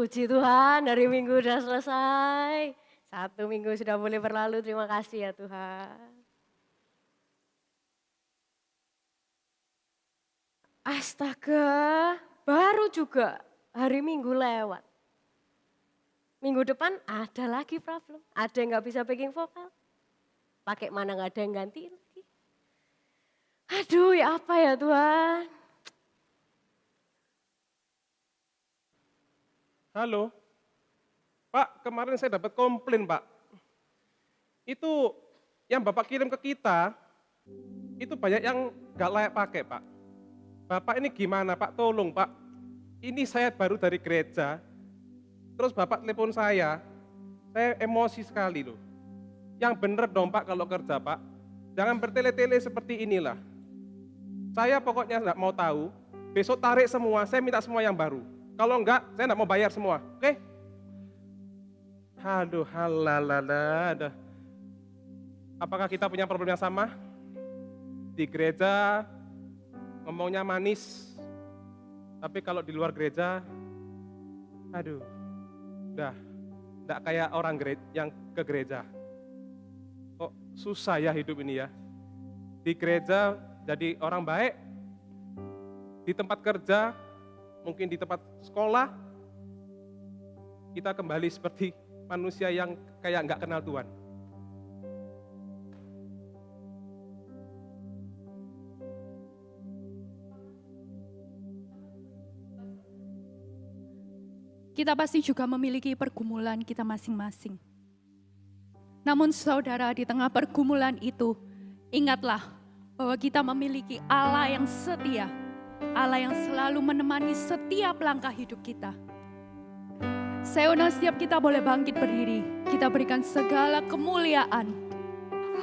Puji Tuhan, hari Minggu udah selesai. Satu minggu sudah boleh berlalu, terima kasih ya Tuhan. Astaga, baru juga hari Minggu lewat. Minggu depan ada lagi problem, ada yang gak bisa backing vokal. Pakai mana gak ada yang ganti lagi. Aduh ya apa ya Tuhan. Halo, Pak, kemarin saya dapat komplain, Pak. Itu yang Bapak kirim ke kita, itu banyak yang nggak layak pakai, Pak. Bapak ini gimana, Pak? Tolong, Pak. Ini saya baru dari gereja, terus Bapak telepon saya emosi sekali loh. Yang bener dong, Pak, kalau kerja, Pak. Jangan bertele-tele seperti inilah. Saya pokoknya nggak mau tahu, besok tarik semua, saya minta semua yang baru. Kalau enggak, saya enggak mau bayar semua, oke? Aduh, halalala. Apakah kita punya problem yang sama? Di gereja ngomongnya manis, tapi kalau di luar gereja, aduh, udah enggak kayak orang yang ke gereja. Kok susah ya hidup ini ya? Di gereja jadi orang baik, di tempat kerja, mungkin di tempat sekolah, kita kembali seperti manusia yang kayak nggak kenal Tuhan. Kita pasti juga memiliki pergumulan kita masing-masing. Namun saudara, di tengah pergumulan itu, ingatlah bahwa kita memiliki Allah yang setia. Allah yang selalu menemani setiap langkah hidup kita. Saya undang setiap kita boleh bangkit berdiri. Kita berikan segala kemuliaan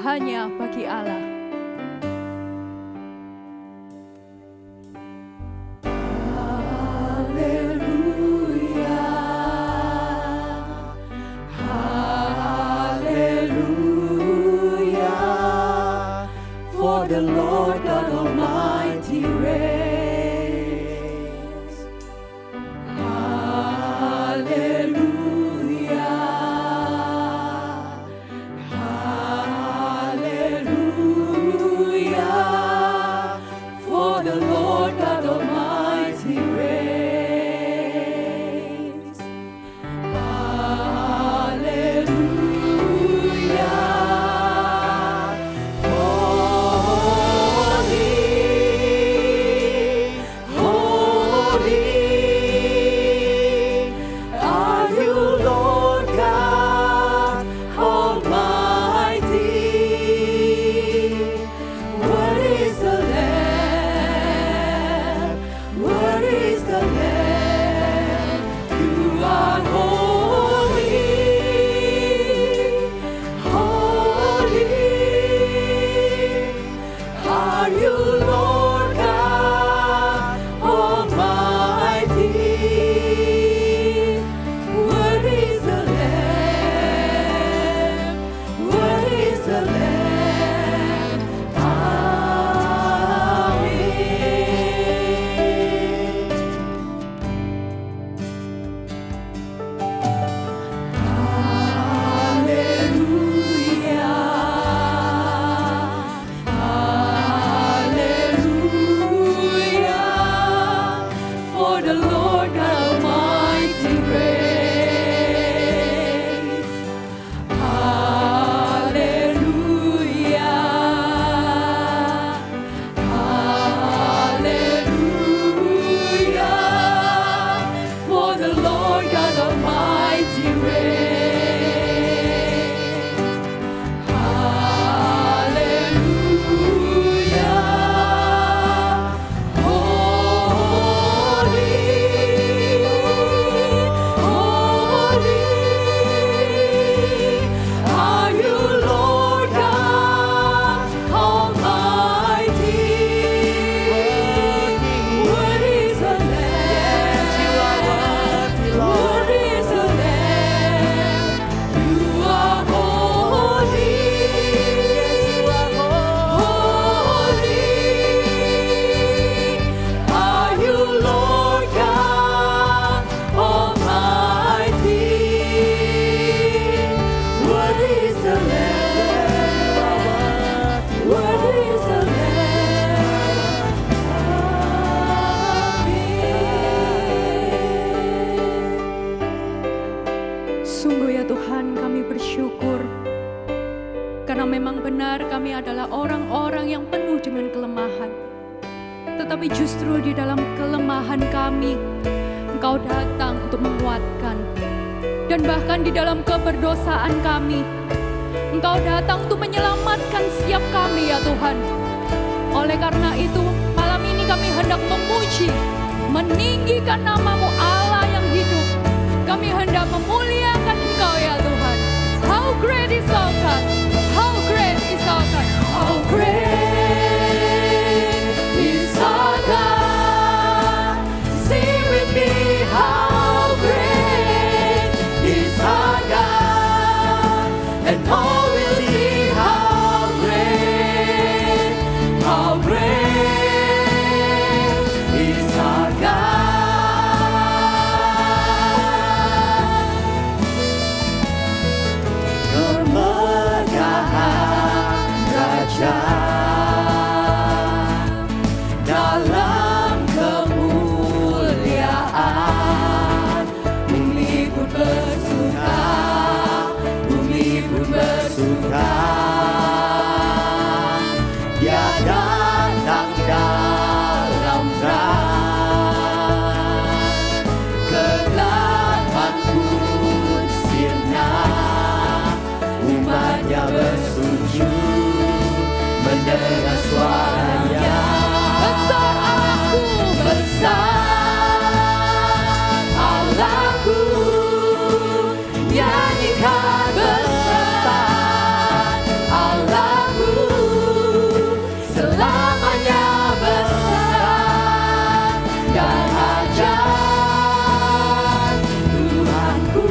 hanya bagi Allah. The Lord God Almighty reigns. Hallelujah, hallelujah. tetapi justru di dalam kelemahan kami, Engkau datang untuk menguatkan. Dan bahkan di dalam keberdosaan kami, Engkau datang untuk menyelamatkan setiap kami ya Tuhan. Oleh karena itu, malam ini kami hendak memuji, meninggikan nama-Mu Allah yang hidup. Kami hendak memuliakan Engkau ya Tuhan. How great is our God? How great is our God? How great is our God. Sing with me, how great is our God. And all will see how great is our God. Kemegahan Raja dalam kemuliaan, bumi pun bersuka, bumi pun bersuka. Dia datang dalam terang, kegelapan pun sirna, umatnya bersujud mendengar suaranya. besar Allahku, Besar Allahku, nyanyikan besar Allahku, selamanya besar dan ajaib Tuhanku.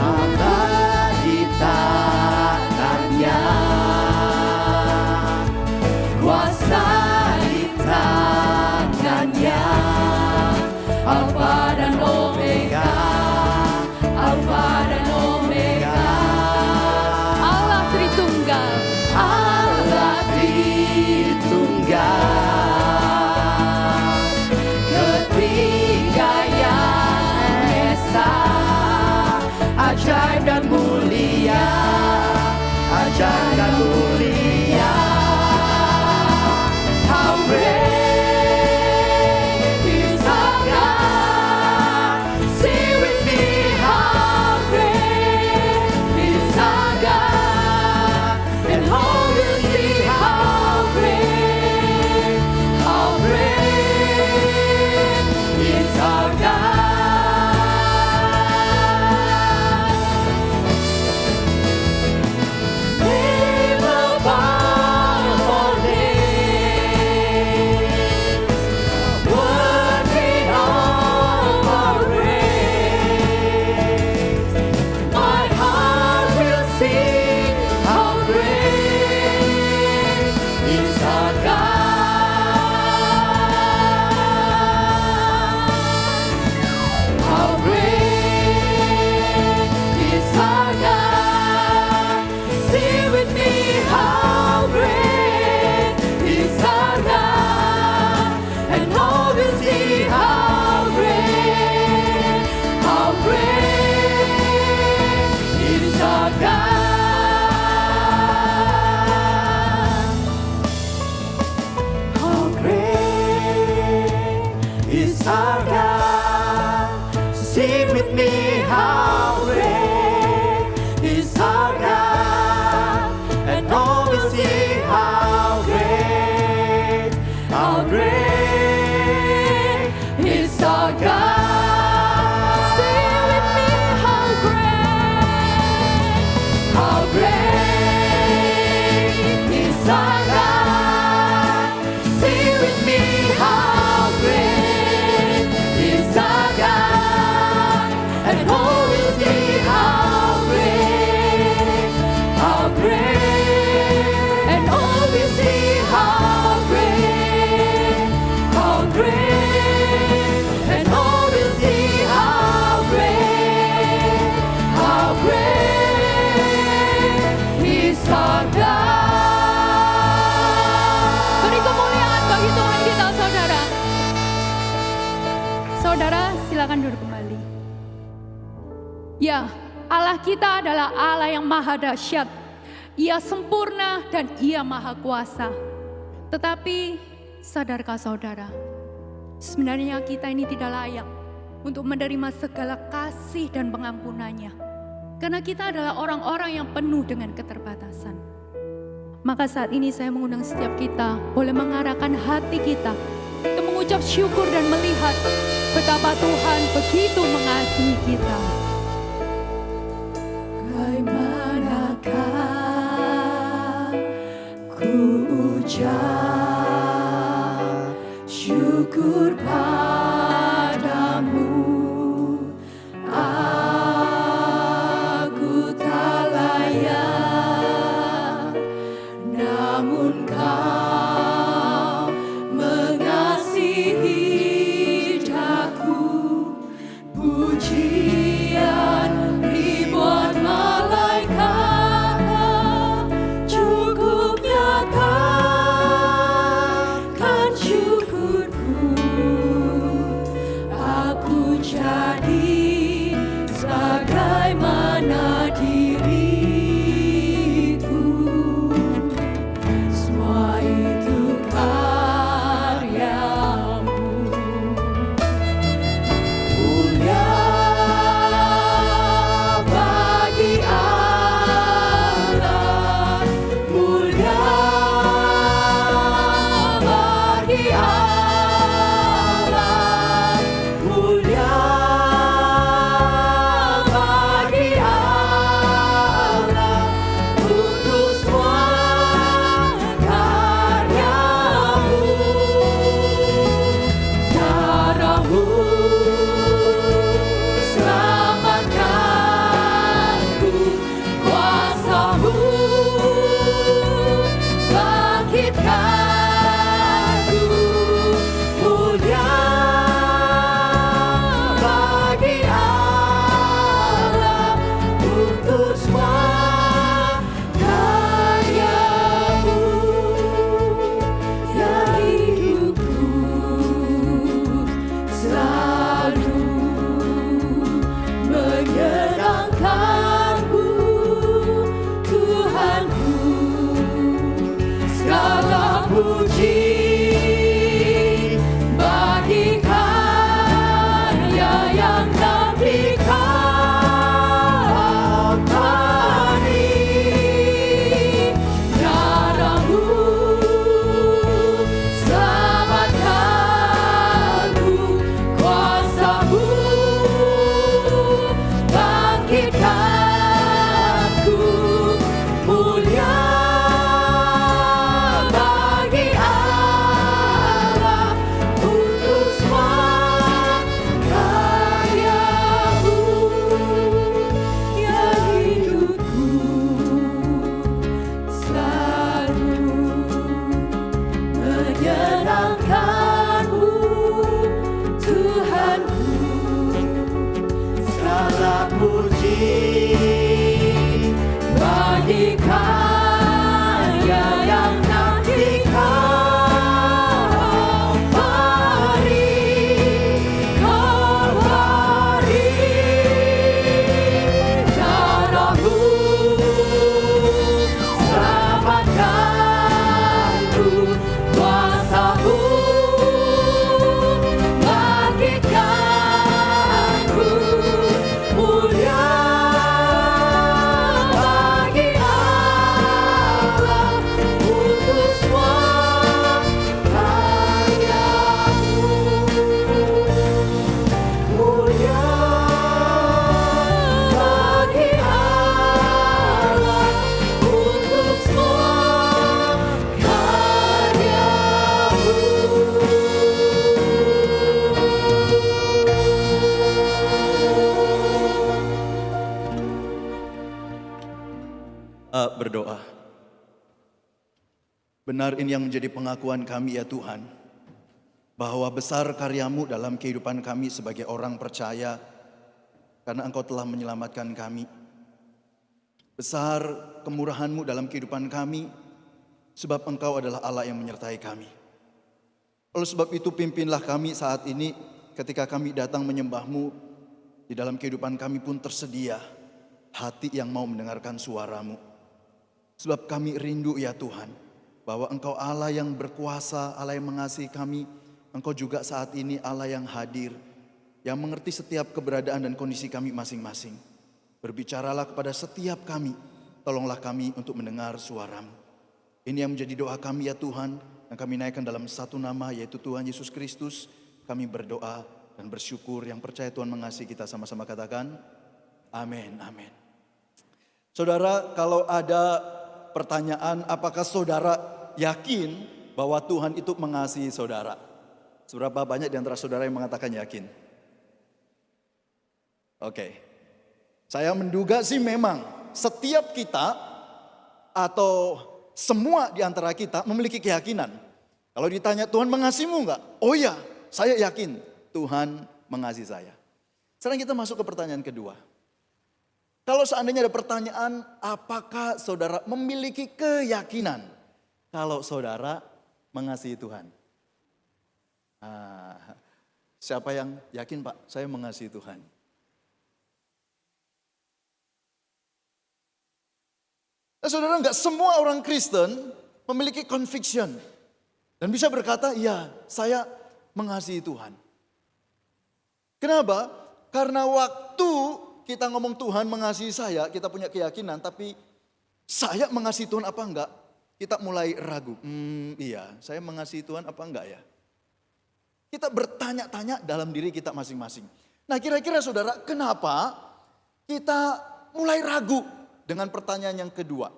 Allah di tangannya, kuasa di tangannya, Alfa dan Omega, Alfa dan Omega. Allah Tritunggal. Allah Tritunggal, ketiga yang esa, ajaib dan mulia, ajaib dan mulia. How great is our God. Sing with me, how great is our God. And all will see how great is our God. Name above all names, worthy of our praise. My heart will sing how great is our God. How great is our God. Sing with me, how great is our God. And all will see how great is our God. How great is our God. Sing with me, how great is our God. And all will see how great is our God. Sing with me, how great is our God. Sing with me, how great is our God. And all will see how great, and all will see how great, and all will see how great is our God. Beri kemuliaan bagi Tuhan kita, saudara. Saudara, silakan duduk kembali. Ya, Allah kita adalah Allah yang maha dahsyat. Ia sempurna dan Ia maha kuasa. Tetapi sadarkah saudara, sebenarnya kita ini tidak layak untuk menerima segala kasih dan pengampunannya. Karena kita adalah orang-orang yang penuh dengan keterbatasan. Maka saat ini saya mengundang setiap kita boleh mengarahkan hati kita untuk mengucap syukur dan melihat betapa Tuhan begitu mengasihi kita. Bagaimanakah ku ucap syukur padamu, aku tak layak, namun kau mengasihi daku. Pujian ribuan malaikat cukup nyatakan syukurku. Aku jadi sebagaimana diriku, semua itu karyamu. Mulia bagi Allah, mulia bagi Allah, mulia bagi Allah, untuk semua karyamu. Darahmu selamatkanku, kuasamu bangkitkanku. Mulia bagi Allah, untuk semua karyamu. Ya hidupku selalu menyenangkanmu, Tuhanku. Segala puji bagi karya yang Nabi Kalvari. Darahmu selamatkanku, kuasamu bangkitkanku. Mulia bagi Allah, untuk semua karyamu. Ya hidupku selalu menyenangkanmu, Tuhanku. Segala puji bagi karya yang Nabi Kalvari. Darahmu selamatkanku, kuasamu bangkitkanku. Mulia bagi Allah, untuk semua karyamu. Mulia bagi Allah, untuk semua karyamu. Berdoa. Benar ini yang menjadi pengakuan kami ya Tuhan, bahwa besar karya-Mu dalam kehidupan kami sebagai orang percaya, karena Engkau telah menyelamatkan kami. Besar kemurahan-Mu dalam kehidupan kami, sebab Engkau adalah Allah yang menyertai kami. Oleh sebab itu pimpinlah kami saat ini ketika kami datang menyembah-Mu, di dalam kehidupan kami pun tersedia hati yang mau mendengarkan suara-Mu. Sebab kami rindu ya Tuhan, bahwa Engkau Allah yang berkuasa, Allah yang mengasihi kami. Engkau juga saat ini Allah yang hadir, yang mengerti setiap keberadaan dan kondisi kami masing-masing. Berbicaralah kepada setiap kami, tolonglah kami untuk mendengar suara-Mu. Ini yang menjadi doa kami ya Tuhan, yang kami naikkan dalam satu nama, yaitu Tuhan Yesus Kristus. Kami berdoa dan bersyukur, yang percaya Tuhan mengasihi kita, sama-sama katakan, amin, amin. Saudara, kalau ada pertanyaan, apakah saudara yakin bahwa Tuhan itu mengasihi saudara? Seberapa banyak di antara saudara yang mengatakan yakin? Oke. Saya menduga sih memang setiap kita atau semua di antara kita memiliki keyakinan. Kalau ditanya Tuhan mengasihimu enggak? Oh ya, saya yakin Tuhan mengasihi saya. Sekarang kita masuk ke pertanyaan kedua. Kalau seandainya ada pertanyaan, apakah saudara memiliki keyakinan kalau saudara mengasihi Tuhan? Siapa yang yakin, Pak? Saya mengasihi Tuhan. Nah, saudara, enggak semua orang Kristen memiliki conviction dan bisa berkata, "Iya, saya mengasihi Tuhan." Kenapa? Karena waktu kita ngomong Tuhan mengasihi saya, kita punya keyakinan, tapi saya mengasihi Tuhan apa enggak? Kita mulai ragu. Iya, saya mengasihi Tuhan apa enggak ya? Kita bertanya-tanya dalam diri kita masing-masing. Nah, kira-kira saudara, kenapa kita mulai ragu dengan pertanyaan yang kedua?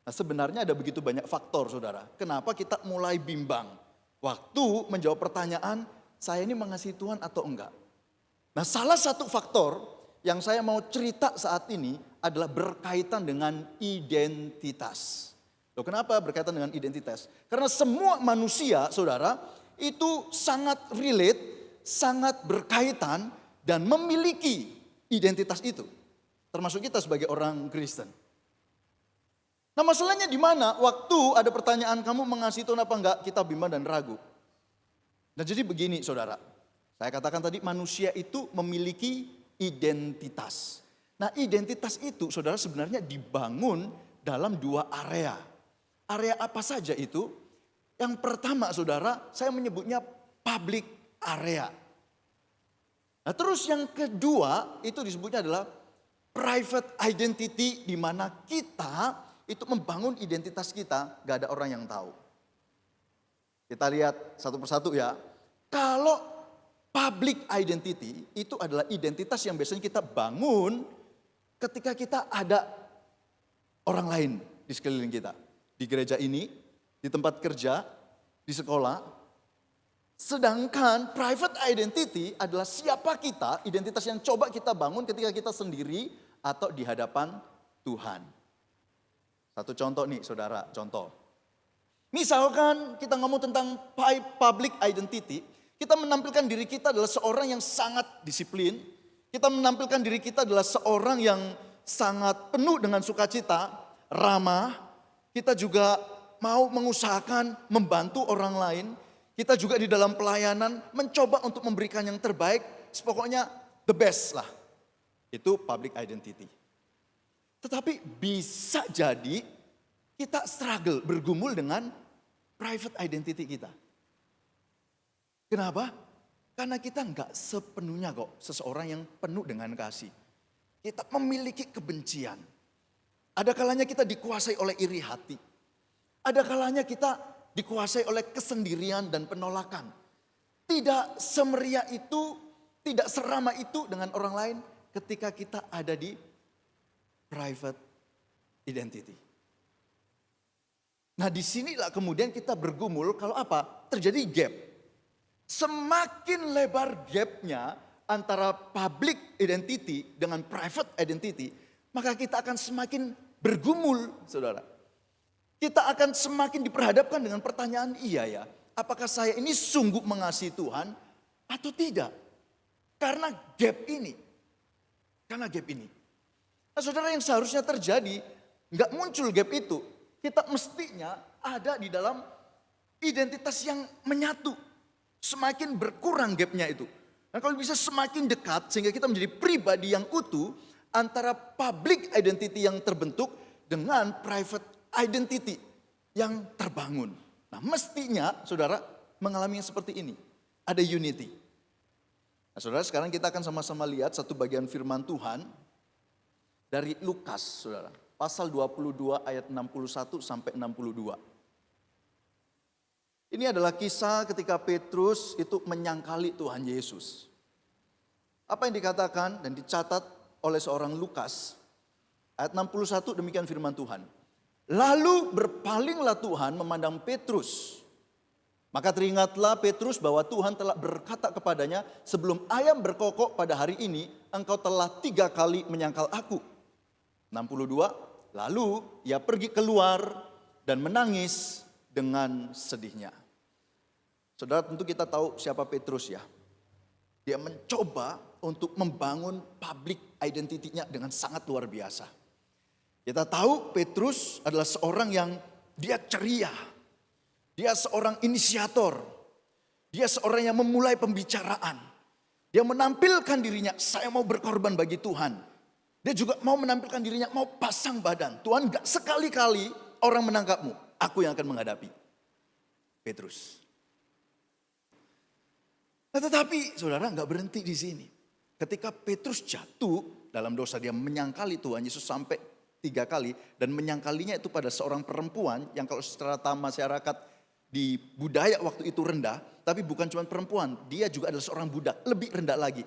Nah, sebenarnya ada begitu banyak faktor, saudara. Kenapa kita mulai bimbang waktu menjawab pertanyaan, saya ini mengasihi Tuhan atau enggak? Nah, salah satu faktor yang saya mau cerita saat ini adalah berkaitan dengan identitas. Loh, kenapa berkaitan dengan identitas? Karena semua manusia, saudara, itu sangat relate, sangat berkaitan dan memiliki identitas itu. Termasuk kita sebagai orang Kristen. Nah, masalahnya di mana? Waktu ada pertanyaan kamu mengasihi Tuhan apa enggak, kita bimbang dan ragu. Nah, jadi begini saudara. Saya katakan tadi manusia itu memiliki identitas. Nah, identitas itu saudara sebenarnya dibangun dalam dua area. Area apa saja itu? Yang pertama saudara, saya menyebutnya public area. Nah, terus yang kedua itu disebutnya adalah private identity, di mana kita itu membangun identitas kita, gak ada orang yang tahu. Kita lihat satu persatu ya. Kalau public identity itu adalah identitas yang biasanya kita bangun ketika kita ada orang lain di sekeliling kita. Di gereja ini, di tempat kerja, di sekolah. Sedangkan private identity adalah siapa kita, identitas yang coba kita bangun ketika kita sendiri atau di hadapan Tuhan. Satu contoh nih saudara, contoh. Misalkan kita ngomong tentang public identity, kita menampilkan diri kita adalah seorang yang sangat disiplin. Kita menampilkan diri kita adalah seorang yang sangat penuh dengan sukacita, ramah. Kita juga mau mengusahakan membantu orang lain. Kita juga di dalam pelayanan mencoba untuk memberikan yang terbaik. Pokoknya the best lah. Itu public identity. Tetapi bisa jadi kita struggle, bergumul dengan private identity kita. Kenapa? Karena kita enggak sepenuhnya kok seseorang yang penuh dengan kasih. Kita memiliki kebencian. Ada kalanya kita dikuasai oleh iri hati. Ada kalanya kita dikuasai oleh kesendirian dan penolakan. Tidak semeriah itu, tidak seramah itu dengan orang lain ketika kita ada di private identity. Nah, disinilah kemudian kita bergumul kalau apa? Terjadi gap. Semakin lebar gapnya antara public identity dengan private identity, maka kita akan semakin bergumul, saudara. Kita akan semakin diperhadapkan dengan pertanyaan, iya ya, apakah saya ini sungguh mengasihi Tuhan atau tidak? Karena gap ini. Nah, saudara, yang seharusnya terjadi, nggak muncul gap itu. Kita mestinya ada di dalam identitas yang menyatu. Semakin berkurang gapnya itu. Nah, kalau bisa semakin dekat sehingga kita menjadi pribadi yang utuh antara public identity yang terbentuk dengan private identity yang terbangun. Nah, mestinya saudara mengalami yang seperti ini. Ada unity. Nah, saudara, sekarang kita akan sama-sama lihat satu bagian firman Tuhan dari Lukas, saudara. Pasal 22 ayat 61 sampai 62. Ini adalah kisah ketika Petrus itu menyangkali Tuhan Yesus. Apa yang dikatakan dan dicatat oleh seorang Lukas, ayat 61 demikian firman Tuhan. Lalu berpalinglah Tuhan memandang Petrus. Maka teringatlah Petrus bahwa Tuhan telah berkata kepadanya, sebelum ayam berkokok pada hari ini, engkau telah 3 kali menyangkal aku. 62, lalu ia pergi keluar dan menangis dengan sedihnya. Saudara, tentu kita tahu siapa Petrus ya. Dia mencoba untuk membangun public identity-nya dengan sangat luar biasa. Kita tahu Petrus adalah seorang yang dia ceria. Dia seorang inisiator. Dia seorang yang memulai pembicaraan. Dia menampilkan dirinya, saya mau berkorban bagi Tuhan. Dia juga mau menampilkan dirinya, mau pasang badan. Tuhan gak sekali-kali orang menangkapmu, aku yang akan menghadapi. Petrus. Nah, tetapi saudara gak berhenti di sini. Ketika Petrus jatuh dalam dosa, dia menyangkali Tuhan Yesus sampai 3 kali. Dan menyangkalinya itu pada seorang perempuan yang kalau secara masyarakat di budaya waktu itu rendah, tapi bukan cuma perempuan, dia juga adalah seorang budak, lebih rendah lagi.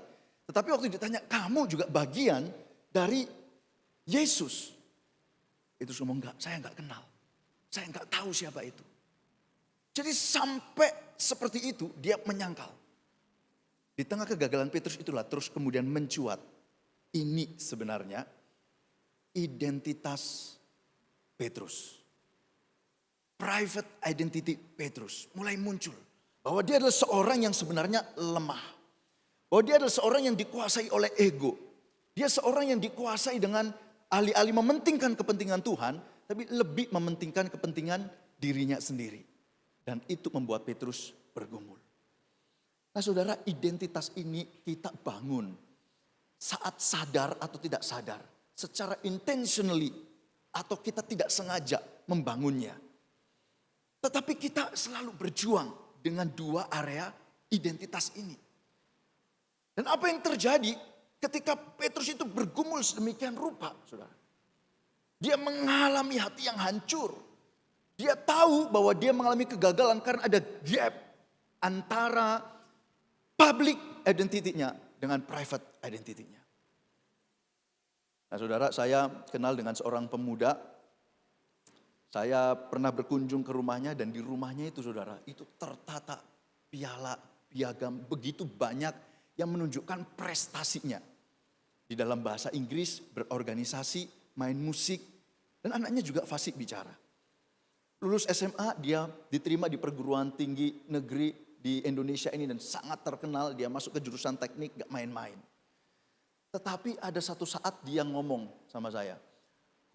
Tetapi waktu ditanya, kamu juga bagian dari Yesus. Itu semua enggak, saya enggak kenal. Saya enggak tahu siapa itu. Jadi sampai seperti itu dia menyangkal. Di tengah kegagalan Petrus itulah terus kemudian mencuat. Ini sebenarnya identitas Petrus. Private identity Petrus mulai muncul. Bahwa dia adalah seorang yang sebenarnya lemah. Bahwa dia adalah seorang yang dikuasai oleh ego. Dia seorang yang dikuasai dengan alih-alih mementingkan kepentingan Tuhan, tapi lebih mementingkan kepentingan dirinya sendiri. Dan itu membuat Petrus bergumul. Nah saudara, identitas ini kita bangun saat sadar atau tidak sadar. Secara intentionally atau kita tidak sengaja membangunnya. Tetapi kita selalu berjuang dengan 2 area identitas ini. Dan apa yang terjadi ketika Petrus itu bergumul sedemikian rupa, saudara. Dia mengalami hati yang hancur. Dia tahu bahwa dia mengalami kegagalan karena ada gap antara public identity-nya dengan private identity-nya. Nah saudara, saya kenal dengan seorang pemuda. Saya pernah berkunjung ke rumahnya dan di rumahnya itu saudara, itu tertata piala, piagam, begitu banyak yang menunjukkan prestasinya. Di dalam bahasa Inggris, berorganisasi, main musik, dan anaknya juga fasih bicara. Lulus SMA, dia diterima di perguruan tinggi negeri di Indonesia ini dan sangat terkenal. Dia masuk ke jurusan teknik, gak main-main. Tetapi ada satu saat dia ngomong sama saya,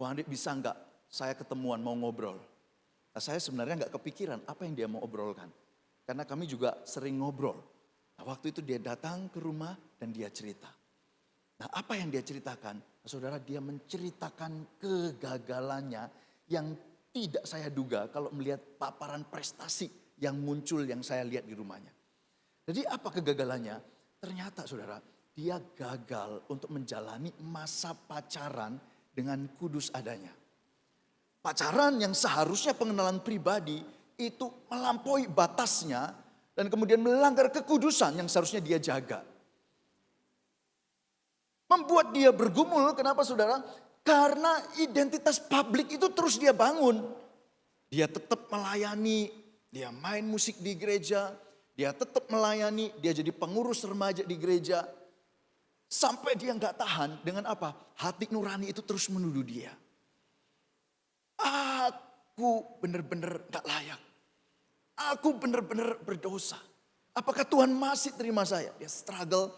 Bang Andri bisa nggak saya ketemuan mau ngobrol. Nah, saya sebenarnya nggak kepikiran apa yang dia mau obrolkan. Karena kami juga sering ngobrol. Nah, waktu itu dia datang ke rumah dan dia cerita. Nah apa yang dia ceritakan? Nah, saudara, dia menceritakan kegagalannya yang tidak saya duga kalau melihat paparan prestasi yang muncul yang saya lihat di rumahnya. Jadi apa kegagalannya? Ternyata saudara, dia gagal untuk menjalani masa pacaran dengan kudus adanya. Pacaran yang seharusnya pengenalan pribadi itu melampaui batasnya dan kemudian melanggar kekudusan yang seharusnya dia jaga. Membuat dia bergumul, kenapa saudara? Karena identitas publik itu terus dia bangun. Dia tetap melayani, dia main musik di gereja, dia tetap melayani, dia jadi pengurus remaja di gereja. Sampai dia nggak tahan dengan apa? Hati nurani itu terus menuduh dia. Aku benar-benar gak layak. Aku benar-benar berdosa. Apakah Tuhan masih terima saya? Dia struggle.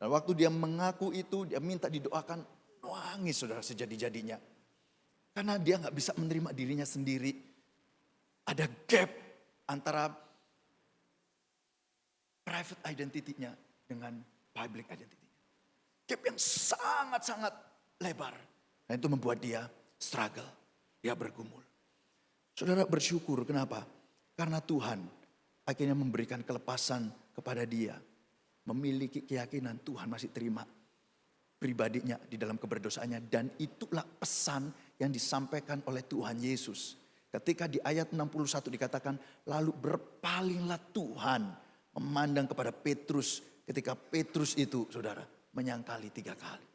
Dan waktu dia mengaku itu, dia minta didoakan. Nangis saudara sejadi-jadinya. Karena dia gak bisa menerima dirinya sendiri. Ada gap antara private identity-nya dengan public identity. Gap yang sangat-sangat lebar. Dan itu membuat dia struggle. Dia bergumul. Saudara bersyukur, kenapa? Karena Tuhan akhirnya memberikan kelepasan kepada dia. Memiliki keyakinan Tuhan masih terima pribadinya di dalam keberdosaannya. Dan itulah pesan yang disampaikan oleh Tuhan Yesus. Ketika di ayat 61 dikatakan, lalu berpalinglah Tuhan memandang kepada Petrus. Ketika Petrus itu, saudara, menyangkali 3 kali.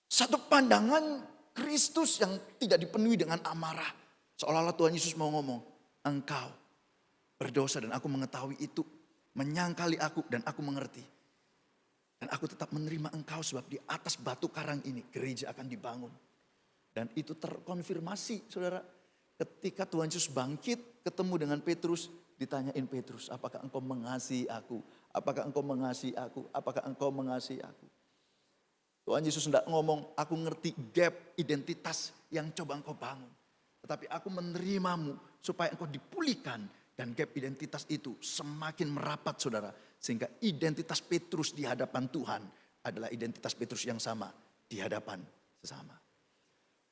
Satu pandangan Kristus yang tidak dipenuhi dengan amarah. Seolah-olah Tuhan Yesus mau ngomong, engkau berdosa dan aku mengetahui itu. Menyangkali aku dan aku mengerti. Dan aku tetap menerima engkau sebab di atas batu karang ini gereja akan dibangun. Dan itu terkonfirmasi, saudara. Ketika Tuhan Yesus bangkit ketemu dengan Petrus, ditanyain Petrus, apakah engkau mengasihi aku? Apakah engkau mengasihi aku? Apakah engkau mengasihi aku? Tuhan Yesus tidak ngomong, aku ngerti gap identitas yang coba engkau bangun. Tetapi aku menerimamu supaya engkau dipulihkan. Dan gap identitas itu semakin merapat, saudara. Sehingga identitas Petrus di hadapan Tuhan adalah identitas Petrus yang sama di hadapan sesama.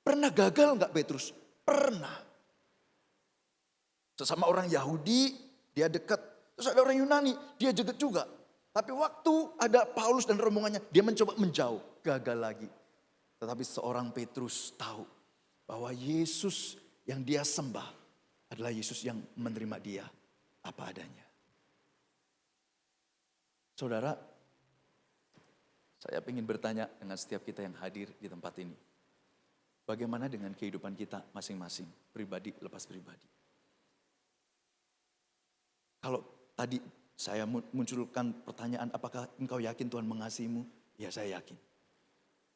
Pernah gagal enggak Petrus? Pernah. Sesama orang Yahudi, dia dekat. Terus ada orang Yunani, dia dekat juga. Tapi waktu ada Paulus dan rombongannya, dia mencoba menjauh. Gagal lagi. Tetapi seorang Petrus tahu bahwa Yesus yang dia sembah adalah Yesus yang menerima dia apa adanya. Saudara, saya ingin bertanya dengan setiap kita yang hadir di tempat ini. Bagaimana dengan kehidupan kita masing-masing, pribadi lepas pribadi? Kalau tadi saya munculkan pertanyaan, apakah engkau yakin Tuhan mengasihimu? Ya, saya yakin.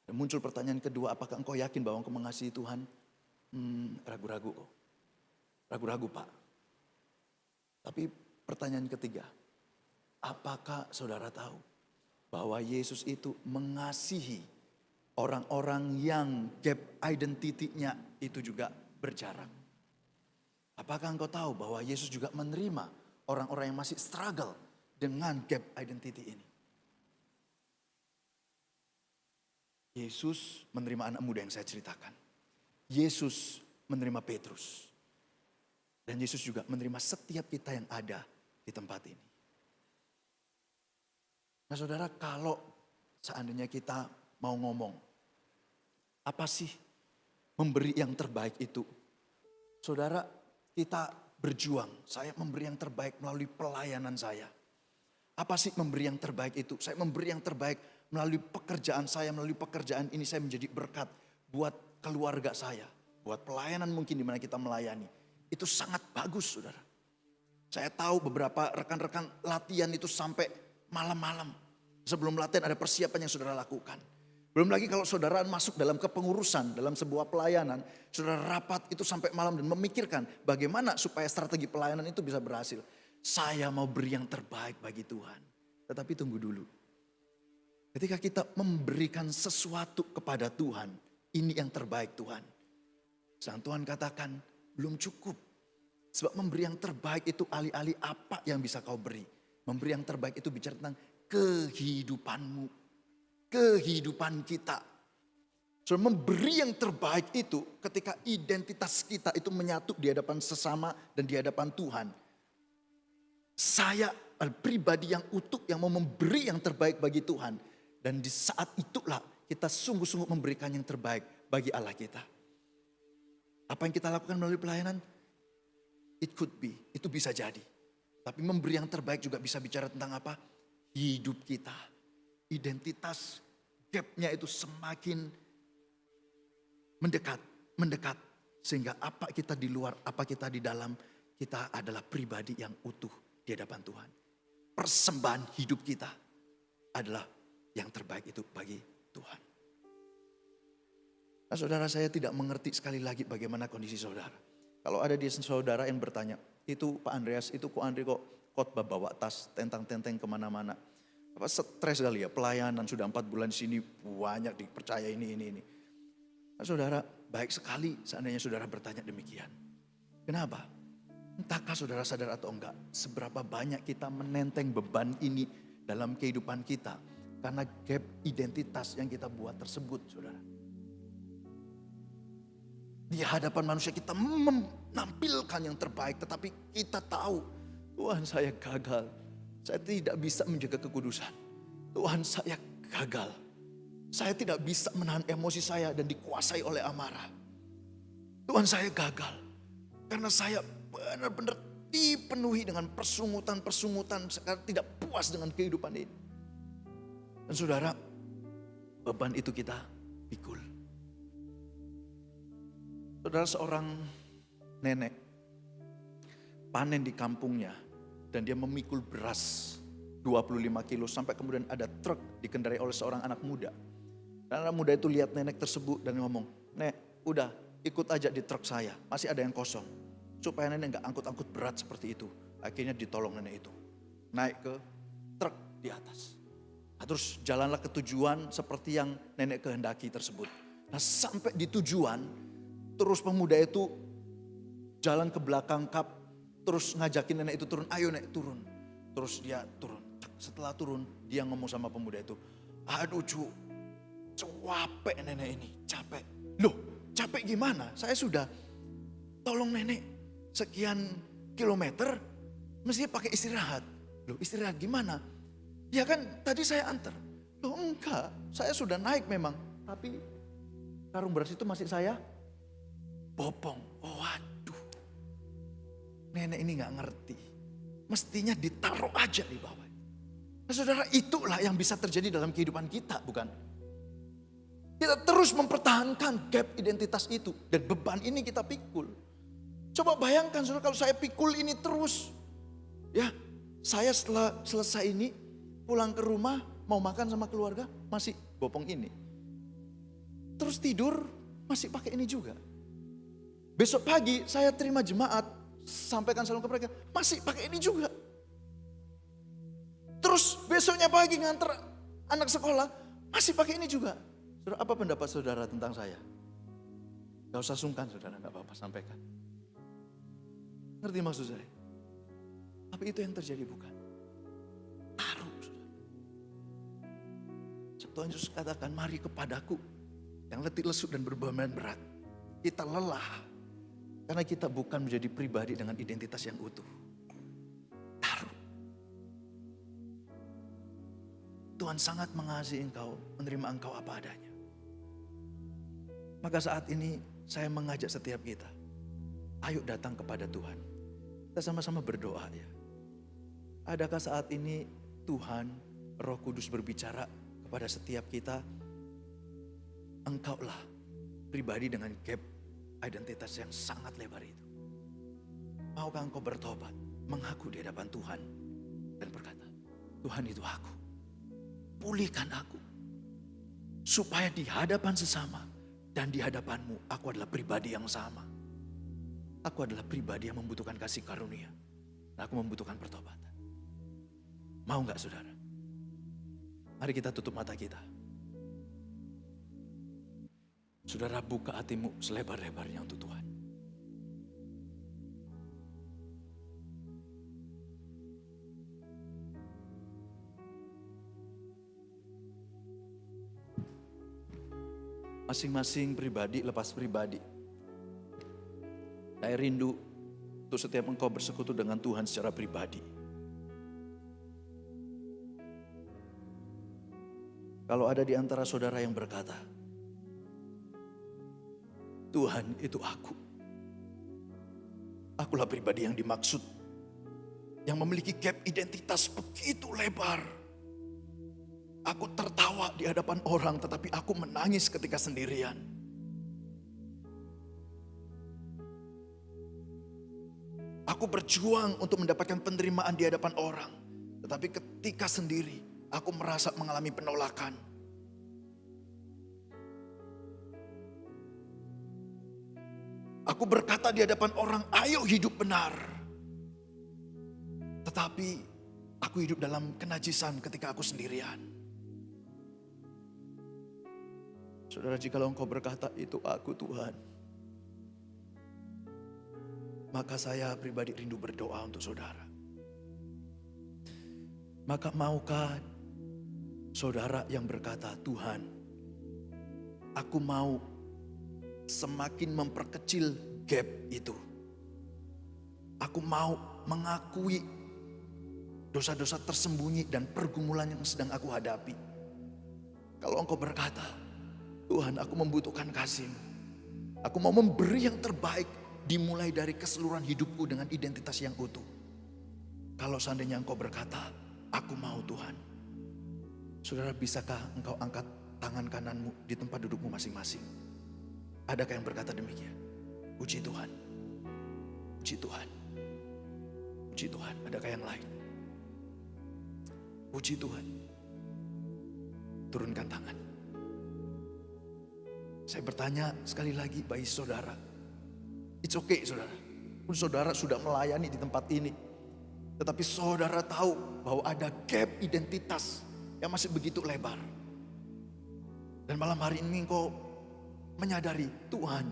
Dan muncul pertanyaan kedua, apakah engkau yakin bahwa engkau mengasihi Tuhan? Ragu-ragu kok. Ragu-ragu Pak. Tapi pertanyaan ketiga, apakah saudara tahu bahwa Yesus itu mengasihi orang-orang yang gap identity-nya itu juga berjarak? Apakah engkau tahu bahwa Yesus juga menerima orang-orang yang masih struggle dengan gap identity ini? Yesus menerima anak muda yang saya ceritakan. Yesus menerima Petrus. Dan Yesus juga menerima setiap kita yang ada di tempat ini. Nah saudara, kalau seandainya kita mau ngomong, apa sih memberi yang terbaik itu? Saudara, kita berjuang, saya memberi yang terbaik melalui pelayanan saya. Apa sih memberi yang terbaik itu? Saya memberi yang terbaik melalui pekerjaan saya, melalui pekerjaan ini saya menjadi berkat buat keluarga saya. Buat pelayanan mungkin di mana kita melayani. Itu sangat bagus, saudara. Saya tahu beberapa rekan-rekan latihan itu sampai malam-malam. Sebelum latihan ada persiapan yang saudara lakukan. Belum lagi kalau saudara masuk dalam kepengurusan, dalam sebuah pelayanan. Saudara rapat itu sampai malam dan memikirkan bagaimana supaya strategi pelayanan itu bisa berhasil. Saya mau beri yang terbaik bagi Tuhan. Tetapi tunggu dulu. Ketika kita memberikan sesuatu kepada Tuhan, ini yang terbaik Tuhan. Sang Tuhan katakan, belum cukup. Sebab memberi yang terbaik itu alih-alih apa yang bisa kau beri. Memberi yang terbaik itu bicara tentang kehidupanmu. Kehidupan kita. So, memberi yang terbaik itu ketika identitas kita itu menyatu di hadapan sesama dan di hadapan Tuhan. Saya pribadi yang utuh yang mau memberi yang terbaik bagi Tuhan. Dan di saat itulah kita sungguh-sungguh memberikan yang terbaik bagi Allah kita. Apa yang kita lakukan melalui pelayanan? It could be, itu bisa jadi. Tapi memberi yang terbaik juga bisa bicara tentang apa? Hidup kita. Identitas gapnya itu semakin mendekat. Sehingga apa kita di luar, apa kita di dalam, kita adalah pribadi yang utuh di hadapan Tuhan. Persembahan hidup kita adalah yang terbaik itu bagi Tuhan. Nah, saudara, saya tidak mengerti sekali lagi bagaimana kondisi saudara. Kalau ada di saudara yang bertanya, itu Pak Andreas, itu kok Andre kok khotbah bawa tas tentang-tenteng kemana-mana. Apa stres kali ya, pelayanan sudah 4 bulan di sini banyak dipercaya ini. Nah, saudara, baik sekali seandainya saudara bertanya demikian. Kenapa? Entahkah saudara sadar atau enggak, seberapa banyak kita menenteng beban ini dalam kehidupan kita. Karena gap identitas yang kita buat tersebut, saudara. Di hadapan manusia kita menampilkan yang terbaik, tetapi kita tahu, Tuhan saya gagal. Saya tidak bisa menjaga kekudusan. Tuhan saya gagal. Saya tidak bisa menahan emosi saya dan dikuasai oleh amarah. Tuhan saya gagal. Karena saya benar-benar dipenuhi dengan persungutan-persungutan. Saya tidak puas dengan kehidupan ini. Dan saudara, beban itu kita pikul. Saudara, seorang nenek panen di kampungnya dan dia memikul beras 25 kilo sampai kemudian ada truk dikendarai oleh seorang anak muda. Dan anak muda itu lihat nenek tersebut dan ngomong, "Nek, udah ikut aja di truk saya, masih ada yang kosong." Supaya nenek gak angkut-angkut berat seperti itu. Akhirnya ditolong nenek itu. Naik ke truk di atas. Nah, terus jalanlah ke tujuan seperti yang nenek kehendaki tersebut. Nah, sampai di tujuan, terus pemuda itu jalan ke belakang kap, terus ngajakin nenek itu turun, "Ayo nek turun." Terus dia turun. Setelah turun, dia ngomong sama pemuda itu, "Aduh cu, capek nenek ini, capek." "Loh, capek gimana? Saya sudah tolong nenek sekian kilometer, mesti pakai istirahat." "Loh, istirahat gimana?" "Ya kan tadi saya antar." "Loh enggak, saya sudah naik memang, tapi karung beras itu masih saya bopong." Oh, waduh, nenek ini gak ngerti. Mestinya ditaruh aja di bawah. Nah, saudara, itulah yang bisa terjadi dalam kehidupan kita, bukan? Kita terus mempertahankan gap identitas itu. Dan beban ini kita pikul. Coba bayangkan saudara, kalau saya pikul ini terus. Ya, saya setelah selesai ini pulang ke rumah mau makan sama keluarga masih bopong ini. Terus tidur masih pakai ini juga. Besok pagi saya terima jemaat, sampaikan salam ke mereka, masih pakai ini juga. Terus besoknya pagi nganter anak sekolah, masih pakai ini juga. Saudara, apa pendapat saudara tentang saya? Gak usah sungkan saudara, gak apa-apa, sampaikan. Ngerti maksud saya? Tapi itu yang terjadi bukan? Taruh saudara. Tuhan Yesus katakan, "Mari kepadaku yang letih lesu dan berbeban berat." Kita lelah. Karena kita bukan menjadi pribadi dengan identitas yang utuh. Taruh. Tuhan sangat mengasihi engkau, menerima engkau apa adanya. Maka saat ini saya mengajak setiap kita, ayo datang kepada Tuhan. Kita sama-sama berdoa ya. Adakah saat ini Tuhan, Roh Kudus berbicara kepada setiap kita, engkaulah pribadi dengan gap identitas yang sangat lebar itu. Maukah engkau bertobat, mengaku di hadapan Tuhan dan berkata, "Tuhan, itu aku. Pulihkan aku. Supaya di hadapan sesama dan di hadapanmu aku adalah pribadi yang sama. Aku adalah pribadi yang membutuhkan kasih karunia. Dan aku membutuhkan pertobatan." Mau gak saudara? Mari kita tutup mata kita. Saudara, buka hatimu selebar-lebarnya untuk Tuhan. Masing-masing pribadi lepas pribadi. Saya rindu untuk setiap engkau bersekutu dengan Tuhan secara pribadi. Kalau ada di antara saudara yang berkata, "Tuhan, itu aku. Akulah pribadi yang dimaksud. Yang memiliki gap identitas begitu lebar. Aku tertawa di hadapan orang tetapi aku menangis ketika sendirian. Aku berjuang untuk mendapatkan penerimaan di hadapan orang. Tetapi ketika sendiri aku merasa mengalami penolakan. Aku berkata di hadapan orang, ayo hidup benar. Tetapi aku hidup dalam kenajisan ketika aku sendirian. Saudara, jikalau engkau berkata itu aku Tuhan, maka saya pribadi rindu berdoa untuk saudara. Maka maukah saudara yang berkata, Tuhan, aku mau semakin memperkecil gap itu. Aku mau mengakui dosa-dosa tersembunyi dan pergumulan yang sedang aku hadapi. Kalau Engkau berkata, Tuhan, aku membutuhkan kasih-Mu. Aku mau memberi yang terbaik dimulai dari keseluruhan hidupku dengan identitas yang utuh. Kalau seandainya Engkau berkata, aku mau Tuhan. Saudara, bisakah engkau angkat tangan kananmu di tempat dudukmu masing-masing? Adakah yang berkata demikian? Puji Tuhan. Puji Tuhan. Puji Tuhan. Adakah yang lain? Puji Tuhan. Turunkan tangan. Saya bertanya sekali lagi bagi saudara. It's okay saudara. Pun saudara sudah melayani di tempat ini. Tetapi saudara tahu bahwa ada gap identitas yang masih begitu lebar. Dan malam hari ini engkau menyadari Tuhan,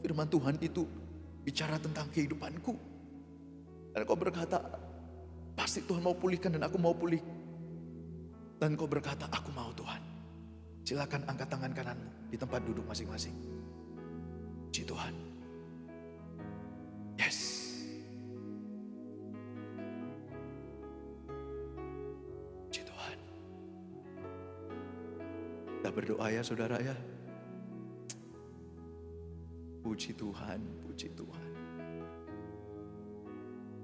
firman Tuhan itu bicara tentang kehidupanku. Dan engkau berkata, pasti Tuhan mau pulihkan dan aku mau pulih. Dan engkau berkata, aku mau Tuhan. Silakan angkat tangan kananmu di tempat duduk masing-masing. Puji Tuhan. Yes. Puji Tuhan. Kita berdoa ya saudara ya. Puji Tuhan, puji Tuhan.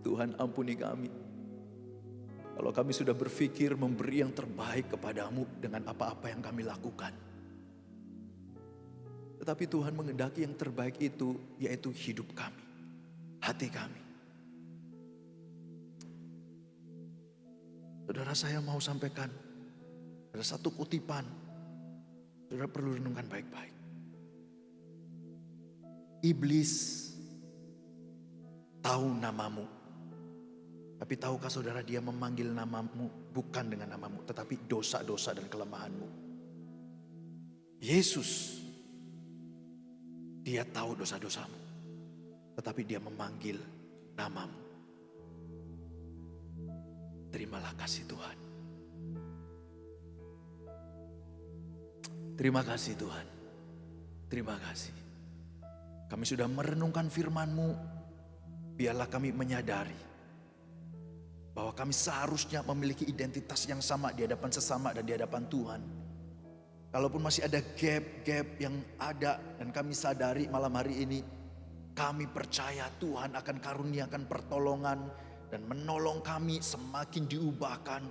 Tuhan ampuni kami. Kalau kami sudah berpikir memberi yang terbaik kepadamu dengan apa-apa yang kami lakukan. Tetapi Tuhan menghendaki yang terbaik itu, yaitu hidup kami, hati kami. Saudara, saya mau sampaikan, ada satu kutipan, saudara perlu renungkan baik-baik. Iblis tahu namamu. Tapi tahukah saudara, dia memanggil namamu bukan dengan namamu, tetapi dosa-dosa dan kelemahanmu. Yesus, dia tahu dosa-dosamu, tetapi dia memanggil namamu. Terimalah kasih Tuhan. Terima kasih Tuhan. Terima kasih. Kami sudah merenungkan firman-Mu. Biarlah kami menyadari bahwa kami seharusnya memiliki identitas yang sama di hadapan sesama dan di hadapan Tuhan. Kalaupun masih ada gap-gap yang ada dan kami sadari malam hari ini, kami percaya Tuhan akan karuniakan pertolongan dan menolong kami semakin diubahkan.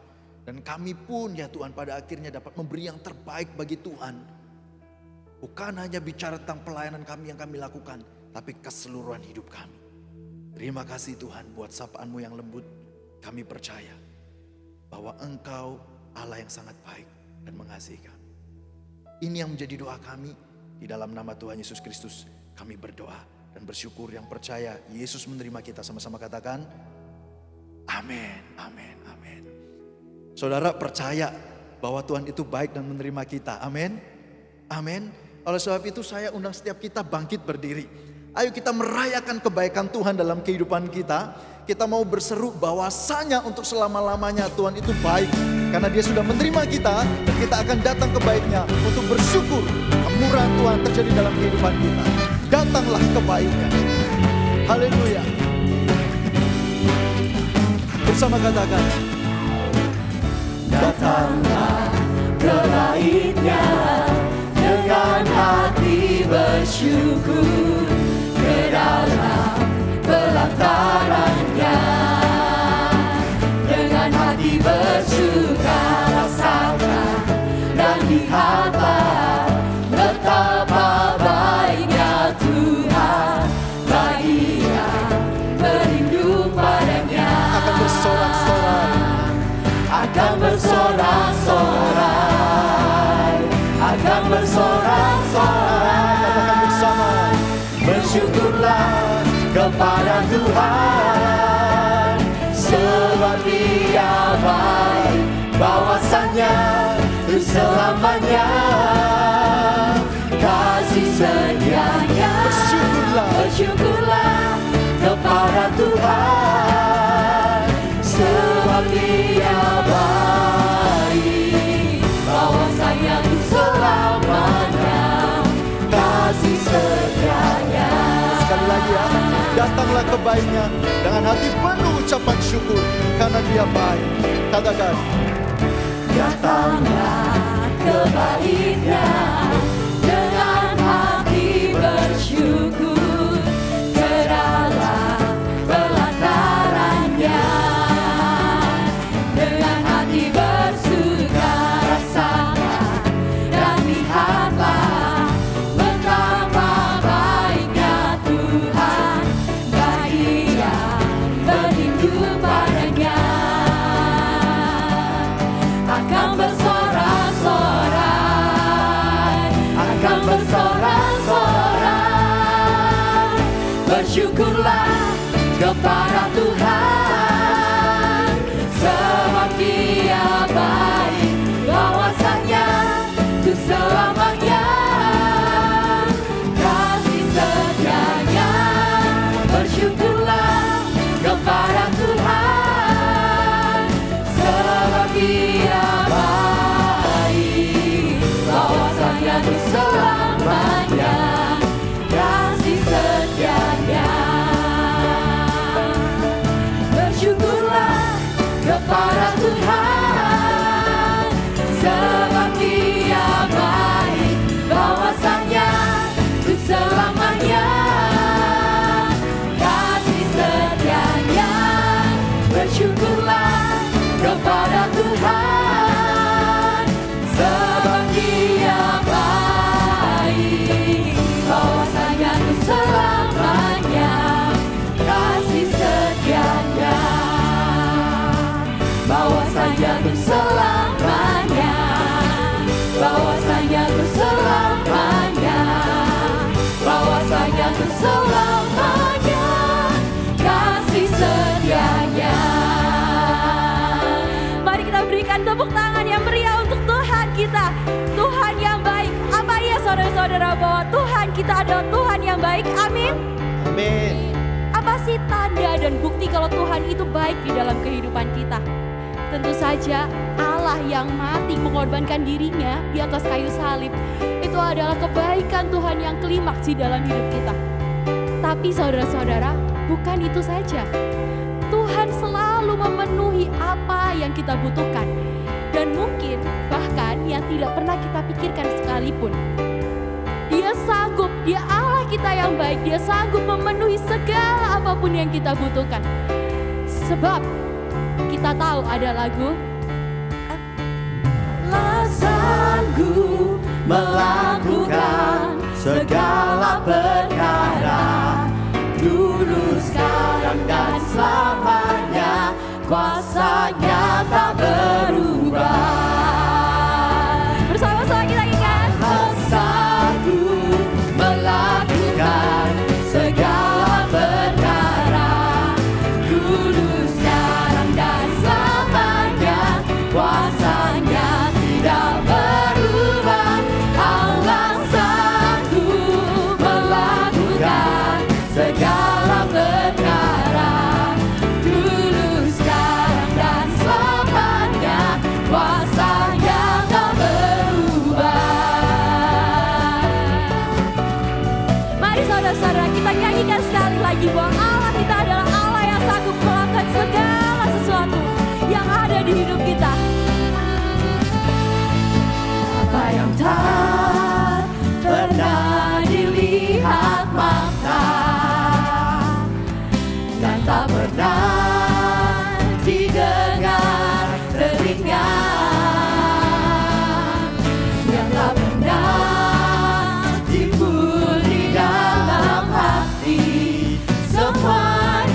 Dan kami pun ya Tuhan pada akhirnya dapat memberi yang terbaik bagi Tuhan. Bukan hanya bicara tentang pelayanan kami yang kami lakukan, tapi keseluruhan hidup kami. Terima kasih Tuhan buat sapaan-Mu yang lembut. Kami percaya bahwa Engkau Allah yang sangat baik dan mengasihi kami. Ini yang menjadi doa kami. Di dalam nama Tuhan Yesus Kristus kami berdoa dan bersyukur. Yang percaya Yesus menerima kita, sama-sama katakan amin, amin, amin. Saudara percaya bahwa Tuhan itu baik dan menerima kita, amin, amin. Oleh sebab itu saya undang setiap kita bangkit berdiri. Ayo kita merayakan kebaikan Tuhan dalam kehidupan kita. Kita mau berseru bahwasanya untuk selama-lamanya Tuhan itu baik. Karena Dia sudah menerima kita dan kita akan datang ke baiknya untuk bersyukur kemurahan Tuhan terjadi dalam kehidupan kita. Datanglah ke baiknya. Haleluya. Bersama katakan, Datanglah ke baiknya dengan hati bersyukur ke dalam pelatarannya. Dengan hati bersuka rasakan dan lihatlah betapa baiknya Tuhan bagi yang berlindung padanya. akan bersorak-sorai. Akan bersorak-sorai, akan bersorak-sorai. Katakan bersama, Bersyukurlah kepada Tuhan, sebab Dia baik, bahwasannya selamanya kasih setianya. bersyukurlah. Bersyukurlah kepada Tuhan, sebab Dia baik, bahwasanya untuk selamanya kasih setia. Datanglah kebaiknya dengan hati penuh ucapan syukur karena Dia baik. Katakan, Datanglah kebaiknya dengan hati bersyukur kerana pelatarannya. Dengan hati bersuka rasakan dan lihatlah betapa baiknya Tuhan bagi yang berlindung padanya. Akan bersorak-sorai, akan bersorak-sorai. Bersyukurlah kepada Tuhan, sebab Dia baik, bahwasanya itu selamanya. Kasih setianya, bersyukurlah kepada Tuhan, sebab Dia baik, bahwasanya untuk selamanya. Kasih setianya, bersyukurlah kepada Tuhan, sebab Dia baik, bahwasanya untuk selamanya. Kasih setianya, bersyukurlah kepada Tuhan, sebab Dia baik, bahwasanya untuk selamanya. Kasih setianya, bahwasanya untuk selamanya, bahwasanya untuk selamanya, bahwasanya untuk selamanya. Kasih setianya. Mari kita berikan tepuk tangan yang meriah untuk Tuhan kita, Tuhan yang baik. Apa iya saudara-saudara bahwa Tuhan kita adalah Tuhan yang baik? Amin. amin. Apa sih tanda dan bukti kalau Tuhan itu baik di dalam kehidupan kita? Tentu saja Allah yang mati mengorbankan dirinya di atas kayu salib. Itu adalah kebaikan Tuhan yang klimaks di dalam hidup kita. Tapi saudara-saudara, bukan itu saja. Tuhan selalu memenuhi apa yang kita butuhkan. Dan mungkin bahkan yang tidak pernah kita pikirkan sekalipun. Dia sanggup, Dia Allah kita yang baik, Dia sanggup memenuhi segala apapun yang kita butuhkan. Sebab kita tahu ada lagu Allah sanggup melakukan segala perkara, dulu, sekarang, dan selamanya. Kuasanya tak berubah. bersama-sama kita ingat. Allah sanggup melakukan segala perkara, dulu, sekarang, dan selamanya. Kuasanya tidak berubah. Allah sanggup melakukan segala perkara, dulu, sekarang, dan selamanya. Kuasanya tak berubah. Mari saudara-saudara kita nyanyikan sekali lagi bahwa Allah kita adalah Allah yang sanggup melakukan segala sesuatu yang ada di hidup kita. Apa yang tak pernah dilihat mata dan tak pernah didengar telinga, yang tak pernah timbul di dalam hati, semua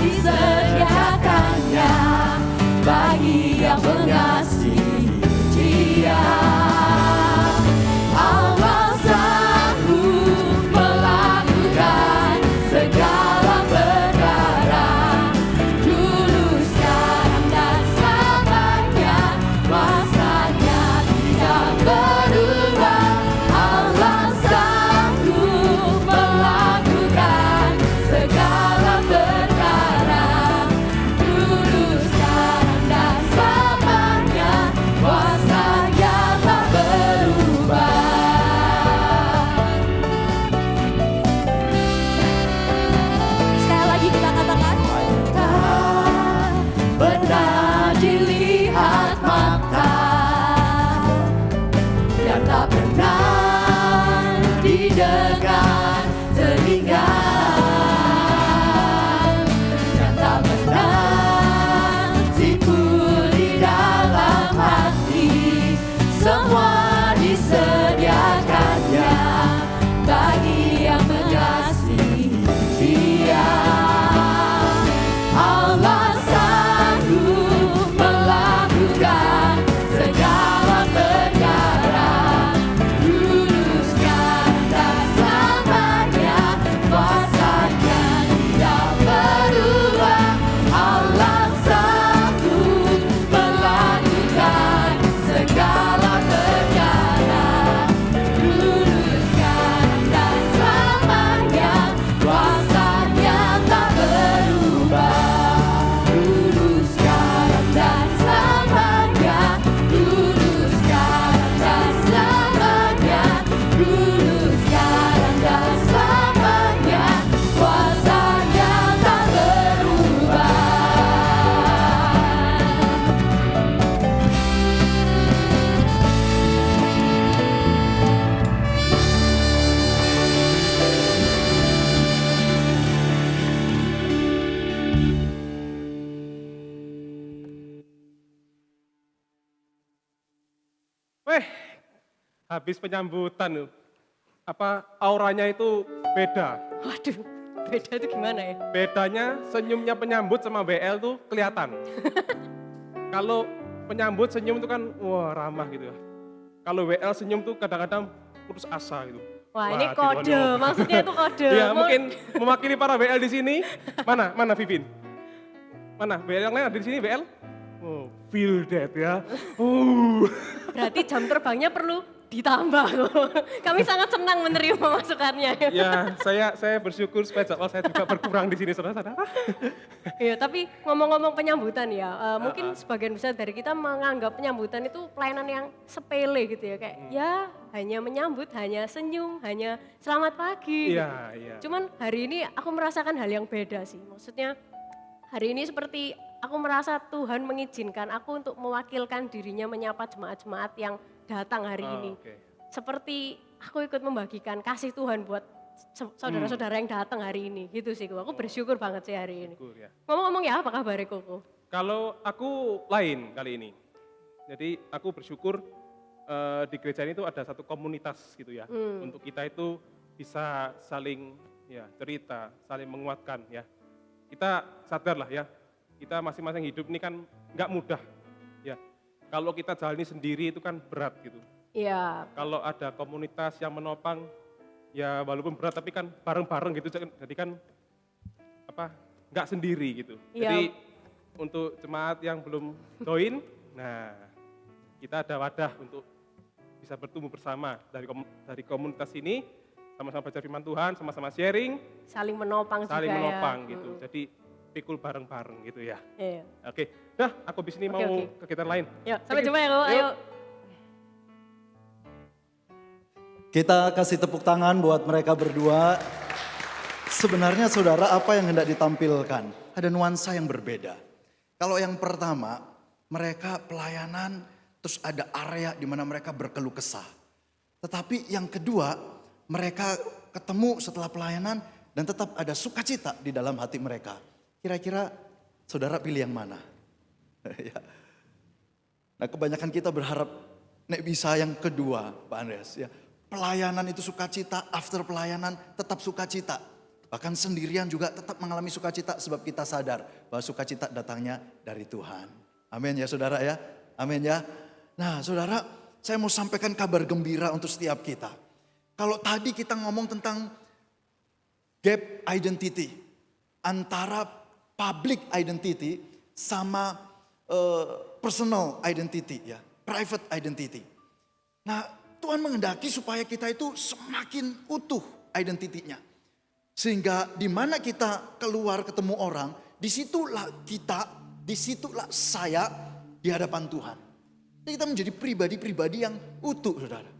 habis penyambutan, auranya itu beda. Waduh, beda itu gimana ya? Bedanya senyumnya penyambut sama WL tuh kelihatan. Kalau penyambut senyum itu kan wah ramah gitu ya. Kalau WL senyum tuh kadang-kadang putus asa gitu. Wah, ini gitu, kode, aduh. maksudnya itu kode. Iya, mungkin mewakili para WL di sini. Mana Vivin? Mana WL yang lain ada di sini WL? Oh, feel that ya. Berarti jam terbangnya perlu ditambah. Kami sangat senang menerima masukannya. Ya, saya bersyukur supaya jadwal saya juga berkurang di sini, saudara-saudara. Iya, tapi ngomong-ngomong penyambutan ya, mungkin sebagian besar dari kita menganggap penyambutan itu pelayanan yang sepele gitu ya. Kayak ya hanya menyambut, hanya senyum, hanya selamat pagi. Iya, gitu. iya. Cuman hari ini aku merasakan hal yang beda sih. Maksudnya hari ini seperti aku merasa Tuhan mengizinkan aku untuk mewakilkan dirinya menyapa jemaat-jemaat yang datang hari ini. Oke. Seperti aku ikut membagikan kasih Tuhan buat saudara-saudara yang datang hari ini. Gitu sih, aku bersyukur banget sih hari ini. Syukur ya. Ngomong-ngomong ya, apa kabar Koko? Kalau aku lain kali ini. Jadi aku bersyukur di gereja ini tuh ada satu komunitas gitu ya. Untuk kita itu bisa saling ya cerita, saling menguatkan ya. Kita sadar lah ya, kita masing-masing hidup ini kan nggak mudah ya. Kalau kita jalani sendiri itu kan berat gitu. Iya. Kalau ada komunitas yang menopang, ya walaupun berat tapi kan bareng-bareng gitu. Jadi kan nggak sendiri gitu. Iya. Jadi untuk jemaat yang belum join, nah kita ada wadah untuk bisa bertumbuh bersama dari komunitas ini, sama-sama baca firman Tuhan, sama-sama sharing, Saling menopang saling juga menopang ya. gitu. Jadi pikul bareng-bareng gitu ya. Iya. Oke, dah aku di sini Oke, mau oke. kegiatan lain. Yuk, sampai jumpa ya Koko. Ayo. Kita kasih tepuk tangan buat mereka berdua. Sebenarnya saudara, apa yang hendak ditampilkan? Ada nuansa yang berbeda. Kalau yang pertama, mereka pelayanan, terus ada area di mana mereka berkeluh kesah. Tetapi yang kedua, mereka ketemu setelah pelayanan dan tetap ada sukacita di dalam hati mereka. Kira-kira saudara pilih yang mana? Ya. Nah, kebanyakan kita berharap nek bisa yang kedua, Pak Andreas. Ya. Pelayanan itu sukacita, after pelayanan tetap sukacita. Bahkan sendirian juga tetap mengalami sukacita sebab kita sadar bahwa sukacita datangnya dari Tuhan. Amin ya saudara ya, amin ya. Nah saudara, saya mau sampaikan kabar gembira untuk setiap kita. Kalau tadi kita ngomong tentang gap identity antara public identity sama personal identity ya, private identity. Nah, Tuhan menghendaki supaya kita itu semakin utuh identitinya. Sehingga di mana kita keluar ketemu orang, disitulah saya di hadapan Tuhan. Jadi kita menjadi pribadi-pribadi yang utuh, saudara.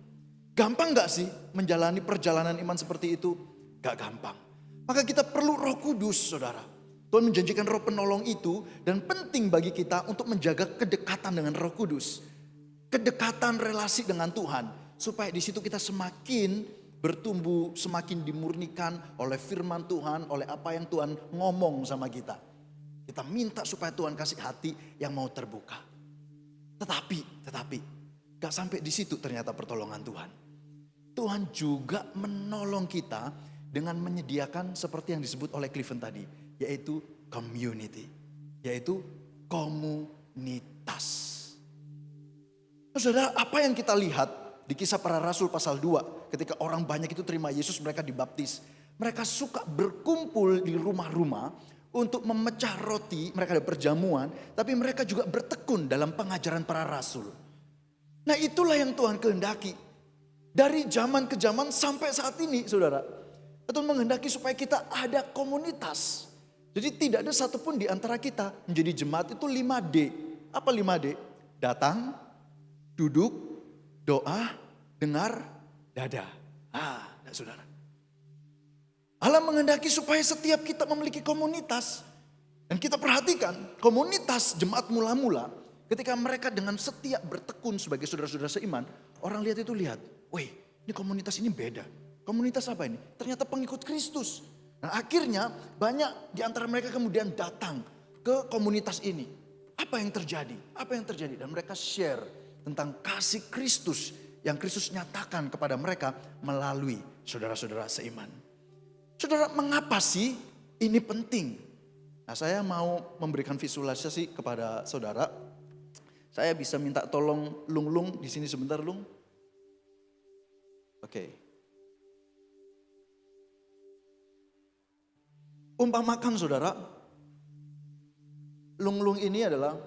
Gampang gak sih menjalani perjalanan iman seperti itu? Gak gampang. Maka kita perlu Roh Kudus, saudara. Tuhan menjanjikan Roh Penolong itu dan penting bagi kita untuk menjaga kedekatan dengan Roh Kudus. Kedekatan relasi dengan Tuhan supaya di situ kita semakin bertumbuh, semakin dimurnikan oleh firman Tuhan, oleh apa yang Tuhan ngomong sama kita. Kita minta supaya Tuhan kasih hati yang mau terbuka. Tetapi gak sampai di situ ternyata pertolongan Tuhan. Tuhan juga menolong kita dengan menyediakan seperti yang disebut oleh Clifton tadi, yaitu community, yaitu komunitas. Saudara, apa yang kita lihat di Kisah Para Rasul pasal 2, ketika orang banyak itu terima Yesus, mereka dibaptis. Mereka suka berkumpul di rumah-rumah untuk memecah roti, mereka ada perjamuan, tapi mereka juga bertekun dalam pengajaran para rasul. Nah itulah yang Tuhan kehendaki. Dari zaman ke zaman sampai saat ini saudara. Tuhan menghendaki supaya kita ada komunitas. Jadi tidak ada satupun di antara kita menjadi jemaat itu 5D. Apa 5D? Datang, duduk, doa, dengar, dada. Saudara. Allah menghendaki supaya setiap kita memiliki komunitas. Dan kita perhatikan komunitas jemaat mula-mula. Ketika mereka dengan setia bertekun sebagai saudara-saudara seiman. Orang lihat, wih ini komunitas ini beda. Komunitas apa ini? Ternyata pengikut Kristus. Nah akhirnya banyak di antara mereka kemudian datang ke komunitas ini. Apa yang terjadi? Dan mereka share tentang kasih Kristus yang Kristus nyatakan kepada mereka melalui saudara-saudara seiman. Saudara, mengapa sih ini penting? Nah, saya mau memberikan visualisasi kepada saudara. Saya bisa minta tolong Lung di sini sebentar, Lung. Oke. Umpamakan saudara, Lung ini adalah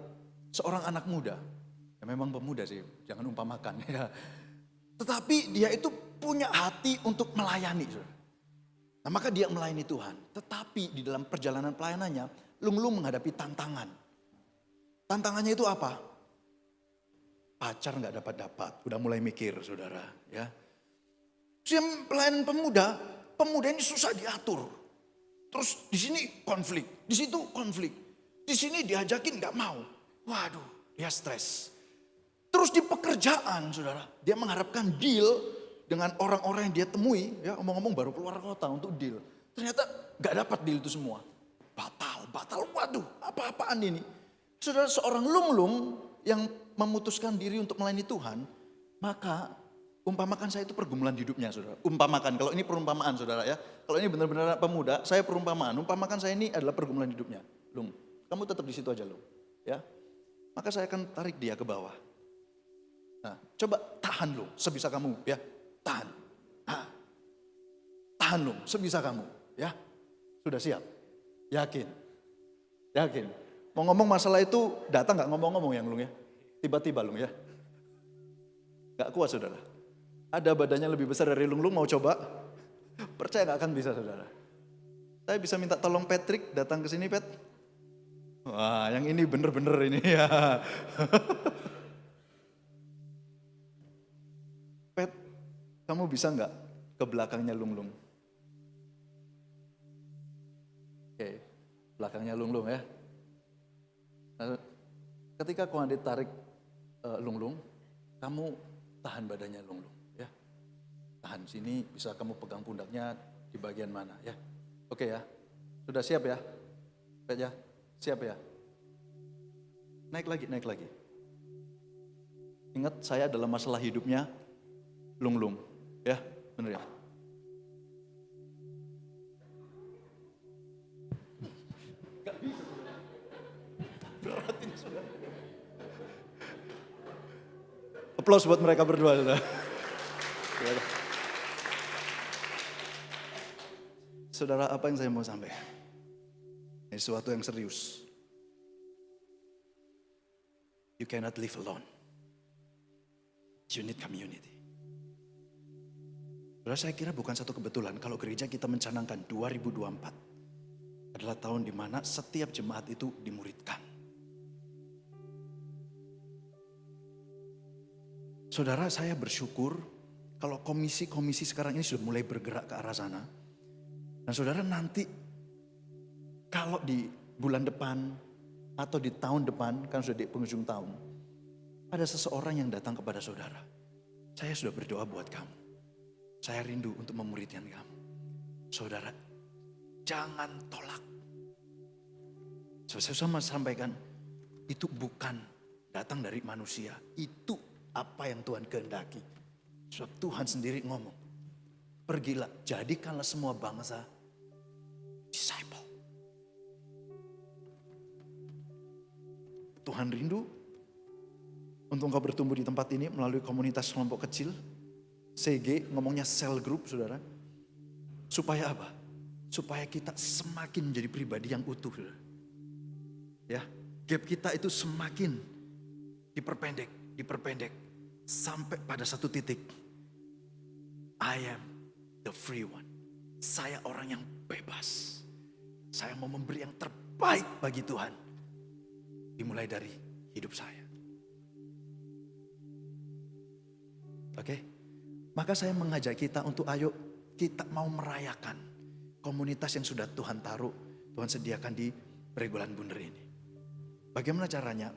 seorang anak muda. Ya memang pemuda sih, jangan umpamakan ya. Tetapi dia itu punya hati untuk melayani. Saudara. Nah, maka dia melayani Tuhan. Tetapi di dalam perjalanan pelayanannya, Lung menghadapi tantangan. Tantangannya itu apa? Pacar nggak dapat, udah mulai mikir saudara ya. Terus pelayan pemuda ini susah diatur. Terus di sini konflik, di situ konflik. Di sini diajakin nggak mau. Waduh, dia stres. Terus di pekerjaan saudara, dia mengharapkan deal dengan orang-orang yang dia temui. Ya, omong-omong baru keluar kota untuk deal. Ternyata nggak dapat deal itu semua. Batal. Waduh, apa-apaan ini? Saudara, seorang Lung yang memutuskan diri untuk melayani Tuhan, maka umpamakan saya itu pergumulan hidupnya saudara. Umpamakan, kalau ini perumpamaan saudara ya. Kalau ini benar-benar pemuda, saya perumpamaan. Umpamakan saya ini adalah pergumulan hidupnya. Lung, kamu tetap di situ aja Lung. Ya. Maka saya akan tarik dia ke bawah. Nah, coba tahan Lung, sebisa kamu ya. Tahan. Nah, tahan Lung, sebisa kamu ya. Sudah siap? Yakin? Mau ngomong masalah itu datang gak ngomong-ngomong yang Lung ya. Tiba-tiba Lung ya. Gak kuat saudara. Ada badannya lebih besar dari Lung mau coba? Percaya gak akan bisa saudara. Saya bisa minta tolong Patrick datang ke sini Pat. Wah yang ini bener-bener ini ya. Pat, kamu bisa gak ke belakangnya Lung? Oke, belakangnya Lung ya. Nah, ketika kau ditarik Lung, kamu tahan badannya Lung ya. Tahan sini, bisa kamu pegang pundaknya di bagian mana ya. Oke ya, sudah siap ya? Pet ya, siap ya? Naik lagi. Ingat saya dalam masalah hidupnya Lung ya, bener ya? Aplaus buat mereka berdua. Saudara, apa yang saya mau sampaikan? Ini sesuatu yang serius. You cannot live alone. You need community. Saudara, saya kira bukan satu kebetulan kalau gereja kita mencanangkan 2024 adalah tahun di mana setiap jemaat itu dimuridkan. Saudara, saya bersyukur kalau komisi-komisi sekarang ini sudah mulai bergerak ke arah sana. Dan saudara nanti kalau di bulan depan atau di tahun depan, kan sudah di penghujung tahun, ada seseorang yang datang kepada saudara. Saya sudah berdoa buat kamu. Saya rindu untuk memuridkan kamu. Saudara, jangan tolak. Saya sama sampaikan, itu bukan datang dari manusia, itu apa yang Tuhan kehendaki. Sebab Tuhan sendiri ngomong, pergilah, jadikanlah semua bangsa disciple. Tuhan rindu untuk engkau bertumbuh di tempat ini melalui komunitas kelompok kecil, CG, ngomongnya cell group saudara. Supaya apa? Supaya kita semakin menjadi pribadi yang utuh saudara. Ya, gap kita itu semakin diperpendek. Sampai pada satu titik, I am the free one. Saya orang yang bebas. Saya mau memberi yang terbaik bagi Tuhan. Dimulai dari hidup saya. Oke? Maka saya mengajak kita untuk ayo kita mau merayakan komunitas yang sudah Tuhan taruh, Tuhan sediakan di Pregolan Bunder ini. Bagaimana caranya?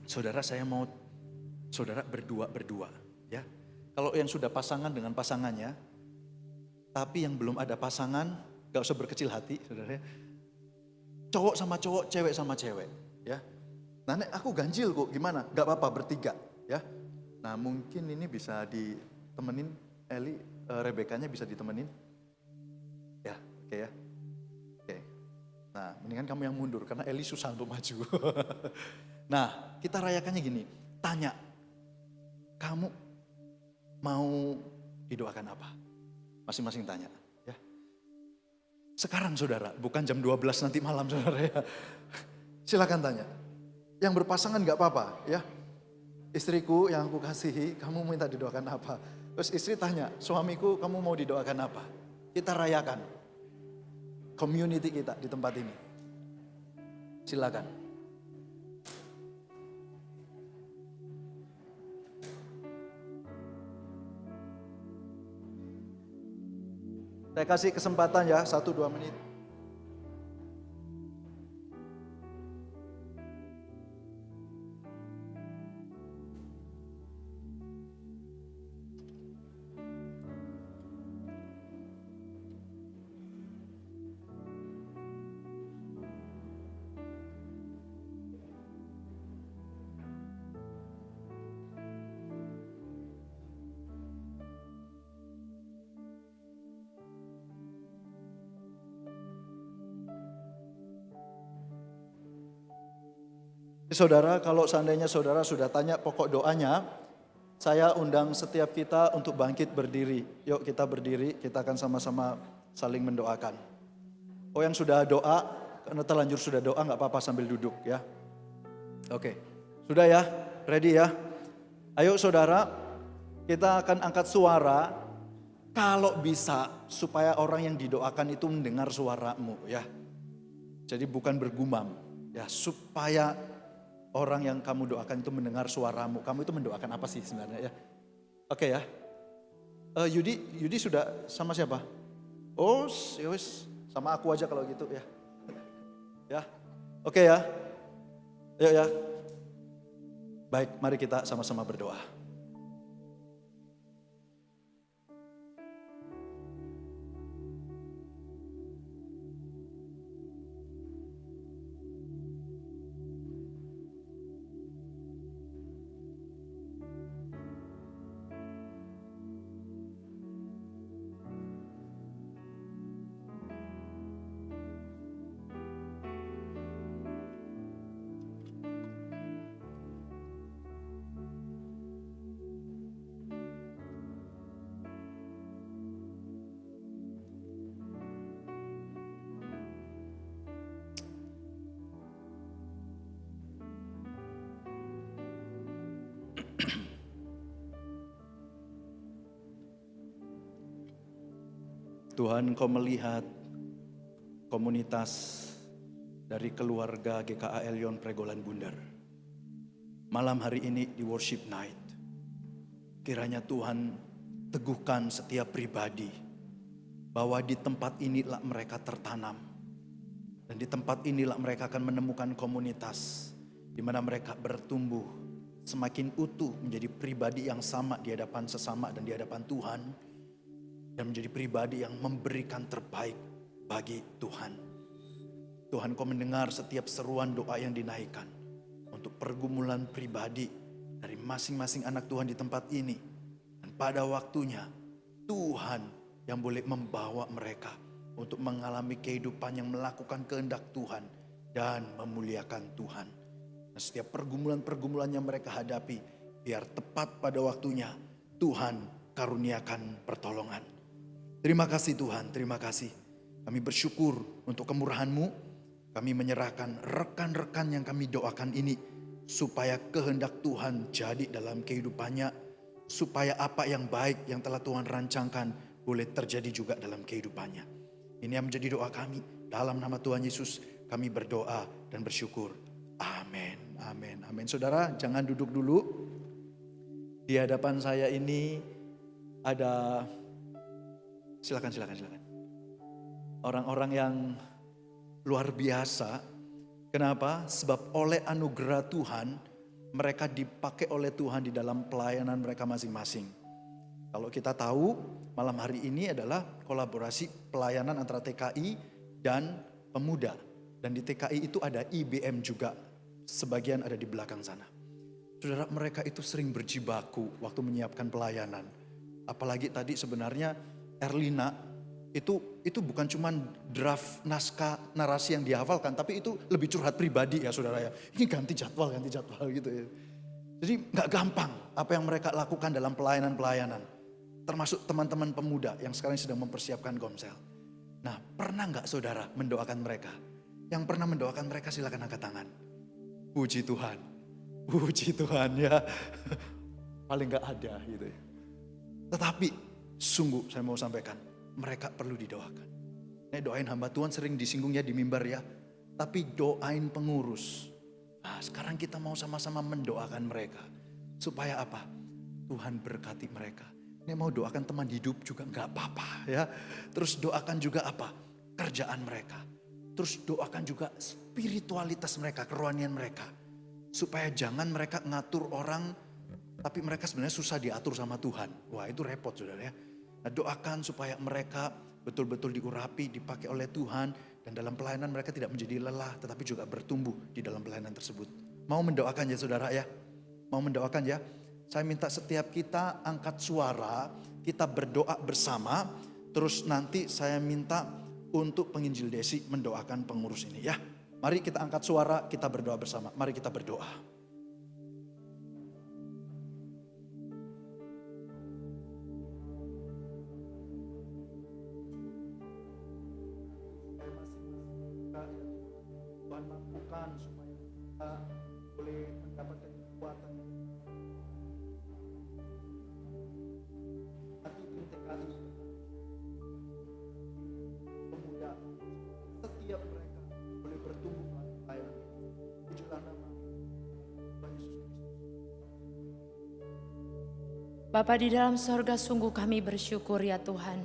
Saudara, saya mau saudara berdua ya. Kalau yang sudah pasangan dengan pasangannya, tapi yang belum ada pasangan, gak usah berkecil hati saudara ya. Cowok sama cowok, cewek sama cewek ya. Nah aku ganjil kok, gimana? Gak apa-apa bertiga ya. Nah mungkin ini bisa ditemenin, Eli, Rebekanya bisa ditemenin. Ya, oke ya. Oke. Nah mendingan kamu yang mundur karena Eli susah untuk maju. Nah kita rayakannya gini, tanya, kamu mau didoakan apa? Masing-masing tanya. Ya. Sekarang saudara, bukan jam 12 nanti malam saudara ya. Silakan tanya. Yang berpasangan gak apa-apa ya. Istriku yang aku kasihi, kamu minta didoakan apa? Terus istri tanya, suamiku kamu mau didoakan apa? Kita rayakan community kita di tempat ini. Silakan. Saya kasih kesempatan ya, 1-2 menit. Saudara, kalau seandainya saudara sudah tanya pokok doanya, saya undang setiap kita untuk bangkit berdiri. Yuk kita berdiri, kita akan sama-sama saling mendoakan. Oh yang sudah doa, karena terlanjur sudah doa gak apa-apa sambil duduk ya. Oke, sudah ya, ready ya. Ayo saudara, kita akan angkat suara kalau bisa supaya orang yang didoakan itu mendengar suaramu ya. Jadi bukan bergumam ya, supaya orang yang kamu doakan itu mendengar suaramu. Kamu itu mendoakan apa sih sebenarnya ya? Oke ya. Yudi sudah sama siapa? Oh, yowis, sama aku aja kalau gitu ya. Ya. Oke ya. Yuk ya. Baik, mari kita sama-sama berdoa. Tuhan, Kau melihat komunitas dari keluarga GKA Elyon Pregolan Bundar. Malam hari ini di worship night, kiranya Tuhan teguhkan setiap pribadi bahwa di tempat inilah mereka tertanam. Dan di tempat inilah mereka akan menemukan komunitas di mana mereka bertumbuh semakin utuh menjadi pribadi yang sama di hadapan sesama dan di hadapan Tuhan. Dan menjadi pribadi yang memberikan terbaik bagi Tuhan. Tuhan, Kau mendengar setiap seruan doa yang dinaikkan untuk pergumulan pribadi dari masing-masing anak Tuhan di tempat ini. Dan pada waktunya Tuhan yang boleh membawa mereka untuk mengalami kehidupan yang melakukan kehendak Tuhan dan memuliakan Tuhan. Dan setiap pergumulan-pergumulan yang mereka hadapi, biar tepat pada waktunya Tuhan karuniakan pertolongan. Terima kasih Tuhan, terima kasih. Kami bersyukur untuk kemurahan-Mu. Kami menyerahkan rekan-rekan yang kami doakan ini, supaya kehendak Tuhan jadi dalam kehidupannya. Supaya apa yang baik yang telah Tuhan rancangkan boleh terjadi juga dalam kehidupannya. Ini yang menjadi doa kami. Dalam nama Tuhan Yesus kami berdoa dan bersyukur. Amin, amin, amin. Saudara jangan duduk dulu. Di hadapan saya ini ada... Silakan. Orang-orang yang luar biasa. Kenapa? Sebab oleh anugerah Tuhan, mereka dipakai oleh Tuhan di dalam pelayanan mereka masing-masing. Kalau kita tahu, malam hari ini adalah kolaborasi pelayanan antara TKI dan pemuda. Dan di TKI itu ada IBM juga. Sebagian ada di belakang sana. Saudara, mereka itu sering berjibaku waktu menyiapkan pelayanan. Apalagi tadi sebenarnya Erlina itu bukan cuman draft naskah narasi yang dihafalkan, tapi itu lebih curhat pribadi ya saudara ya. Ini ganti jadwal gitu ya. Jadi gak gampang apa yang mereka lakukan dalam pelayanan-pelayanan. Termasuk teman-teman pemuda yang sekarang sedang mempersiapkan Komsel. Nah, pernah gak saudara mendoakan mereka? Yang pernah mendoakan mereka silakan angkat tangan. Puji Tuhan ya. Paling gak ada gitu ya. Tetapi sungguh saya mau sampaikan, mereka perlu didoakan. Nek doain hamba Tuhan sering disinggungnya di mimbar ya. Tapi doain pengurus. Nah, sekarang kita mau sama-sama mendoakan mereka. Supaya apa? Tuhan berkati mereka. Nek mau doakan teman hidup juga gak apa-apa ya. Terus doakan juga apa? Kerjaan mereka. Terus doakan juga spiritualitas mereka, kerohanian mereka. Supaya jangan mereka ngatur orang, tapi mereka sebenarnya susah diatur sama Tuhan. Wah, itu repot saudara ya. Nah, doakan supaya mereka betul-betul diurapi, dipakai oleh Tuhan. Dan dalam pelayanan mereka tidak menjadi lelah, tetapi juga bertumbuh di dalam pelayanan tersebut. Mau mendoakan ya saudara ya? Mau mendoakan ya? Saya minta setiap kita angkat suara, kita berdoa bersama. Terus nanti saya minta untuk penginjil Desi mendoakan pengurus ini ya. Mari kita angkat suara, kita berdoa bersama. Mari kita berdoa. Tuhan mampukan supaya kita boleh mendapatkan kekuatan. Hati TKI pemuda, setiap mereka boleh bertumbuh melalui pelayanan. Pujilah nama Tuhan Yesus Kristus. Bapa di dalam sorga, sungguh kami bersyukur ya Tuhan.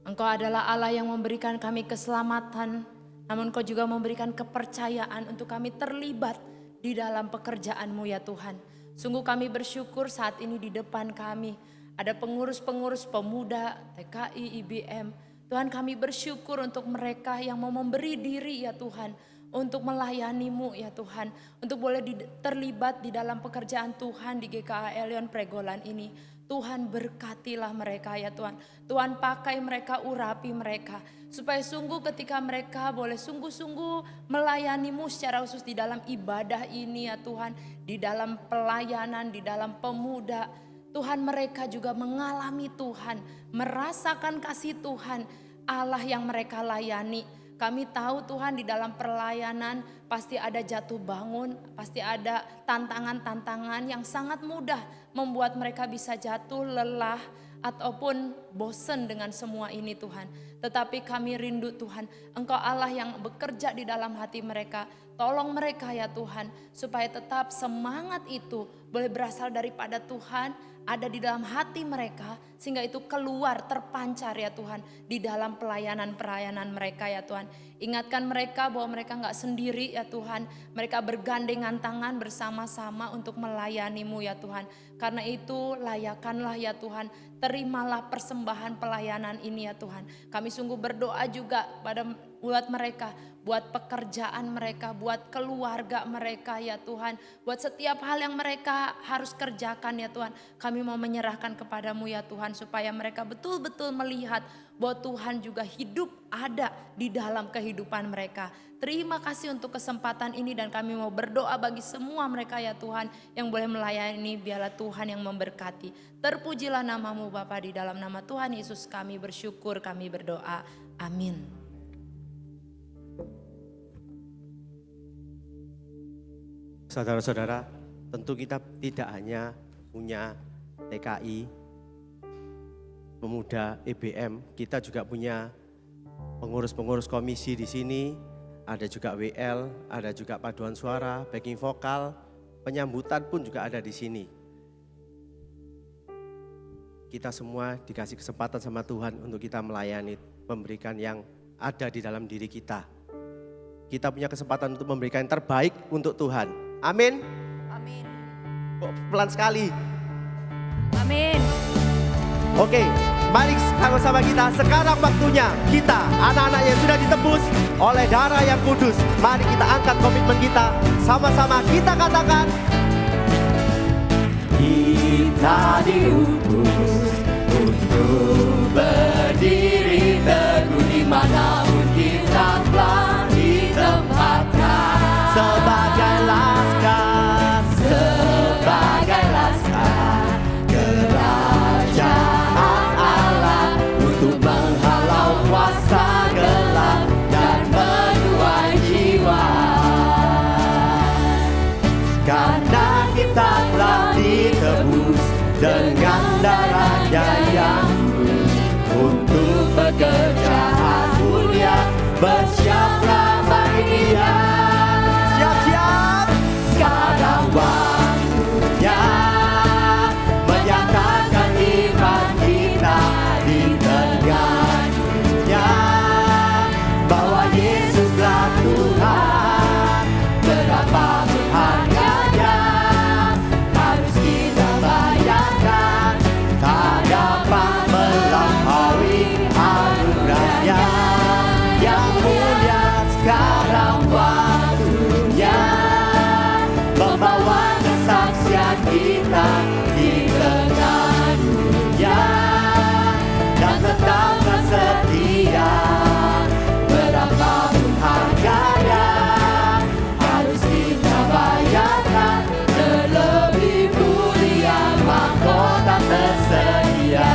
Engkau adalah Allah yang memberikan kami keselamatan, namun Kau juga memberikan kepercayaan untuk kami terlibat di dalam pekerjaan-Mu ya Tuhan. Sungguh kami bersyukur saat ini di depan kami ada pengurus-pengurus pemuda, TKI, IBM. Tuhan, kami bersyukur untuk mereka yang mau memberi diri ya Tuhan, untuk melayani-Mu ya Tuhan, untuk boleh terlibat di dalam pekerjaan Tuhan di GKA Elion Pregolan ini. Tuhan berkatilah mereka ya Tuhan. Tuhan pakai mereka, urapi mereka. Supaya sungguh ketika mereka boleh sungguh-sungguh melayani-Mu secara khusus di dalam ibadah ini ya Tuhan. Di dalam pelayanan, di dalam pemuda. Tuhan, mereka juga mengalami Tuhan. Merasakan kasih Tuhan, Allah yang mereka layani. Kami tahu Tuhan di dalam pelayanan pasti ada jatuh bangun, pasti ada tantangan-tantangan yang sangat mudah membuat mereka bisa jatuh, lelah, ataupun bosan dengan semua ini Tuhan. Tetapi kami rindu Tuhan, Engkau Allah yang bekerja di dalam hati mereka. Tolong mereka ya Tuhan, supaya tetap semangat itu boleh berasal daripada Tuhan, ada di dalam hati mereka, sehingga itu keluar terpancar ya Tuhan di dalam pelayanan-pelayanan mereka ya Tuhan. Ingatkan mereka bahwa mereka gak sendiri ya Tuhan, mereka bergandengan tangan bersama-sama untuk melayani-Mu ya Tuhan. Karena itu layakanlah ya Tuhan, terimalah persembahan pelayanan ini ya Tuhan. Kami sungguh berdoa juga buat mereka, buat pekerjaan mereka, buat keluarga mereka ya Tuhan. Buat setiap hal yang mereka harus kerjakan ya Tuhan. Kami mau menyerahkan kepadamu ya Tuhan, supaya mereka betul-betul melihat bahwa Tuhan juga hidup ada di dalam kehidupan mereka. Terima kasih untuk kesempatan ini, dan kami mau berdoa bagi semua mereka ya Tuhan yang boleh melayani. Biarlah Tuhan yang memberkati. Terpujilah namamu Bapa, di dalam nama Tuhan Yesus kami bersyukur, kami berdoa. Amin. Saudara-saudara, tentu kita tidak hanya punya TKI, pemuda, EBM, kita juga punya pengurus-pengurus komisi di sini, ada juga WL, ada juga paduan suara, backing vokal, penyambutan pun juga ada di sini. Kita semua dikasih kesempatan sama Tuhan untuk kita melayani, memberikan yang ada di dalam diri kita. Kita punya kesempatan untuk memberikan yang terbaik untuk Tuhan. Amin. Amin. Kok pelan sekali. Amin. Oke, mari sama-sama kita. Sekarang waktunya kita, anak-anak yang sudah ditebus oleh darah yang kudus. Mari kita angkat komitmen kita. Sama-sama kita katakan, kita diutus untuk berdiri teguh dimanapun kita telah ditempatkan. Sebagai laskar kerajaan Allah untuk menghalau kuasa gelap dan menuai jiwa. Karena kita telah ditebus dengan darah-Nya yang kudus untuk pekerjaan mulia, bersiaplah bagi Dia. Siap-siap, sekarang waktunya menyatakan iman kita di tengah dunia, bahwa Yesuslah Tuhan. Berapapun harganya harus kita bayarkan, tak dapat melampaui anugerah-Nya yang mulia. Sekarang waktunya membawa kesaksian kita di tengah dunia, dan tetaplah setia. Berapapun harganya harus kita bayarkan, terlebih mulia mahkota tersedia.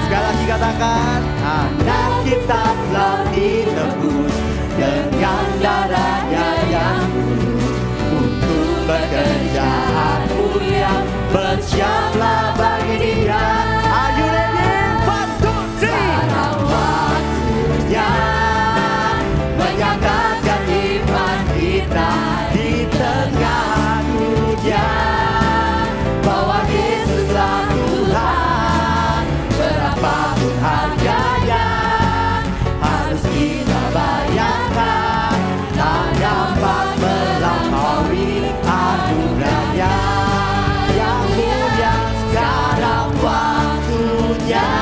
Sekali lagi katakan, anak kita telah ditebus dengan darah-Nya yang kudus untuk pekerjaan mulia, bersiaplah bagi Dia. Are you ready? 1, 2, 3. Sekarang waktunya menyatakan iman kita di tengah dunia, bahwa Yesuslah Tuhan. Berapapun harganya harus kita bayarkan, tak dapat melampaui anugerah-Nya yang mulia. Sekarang waktunya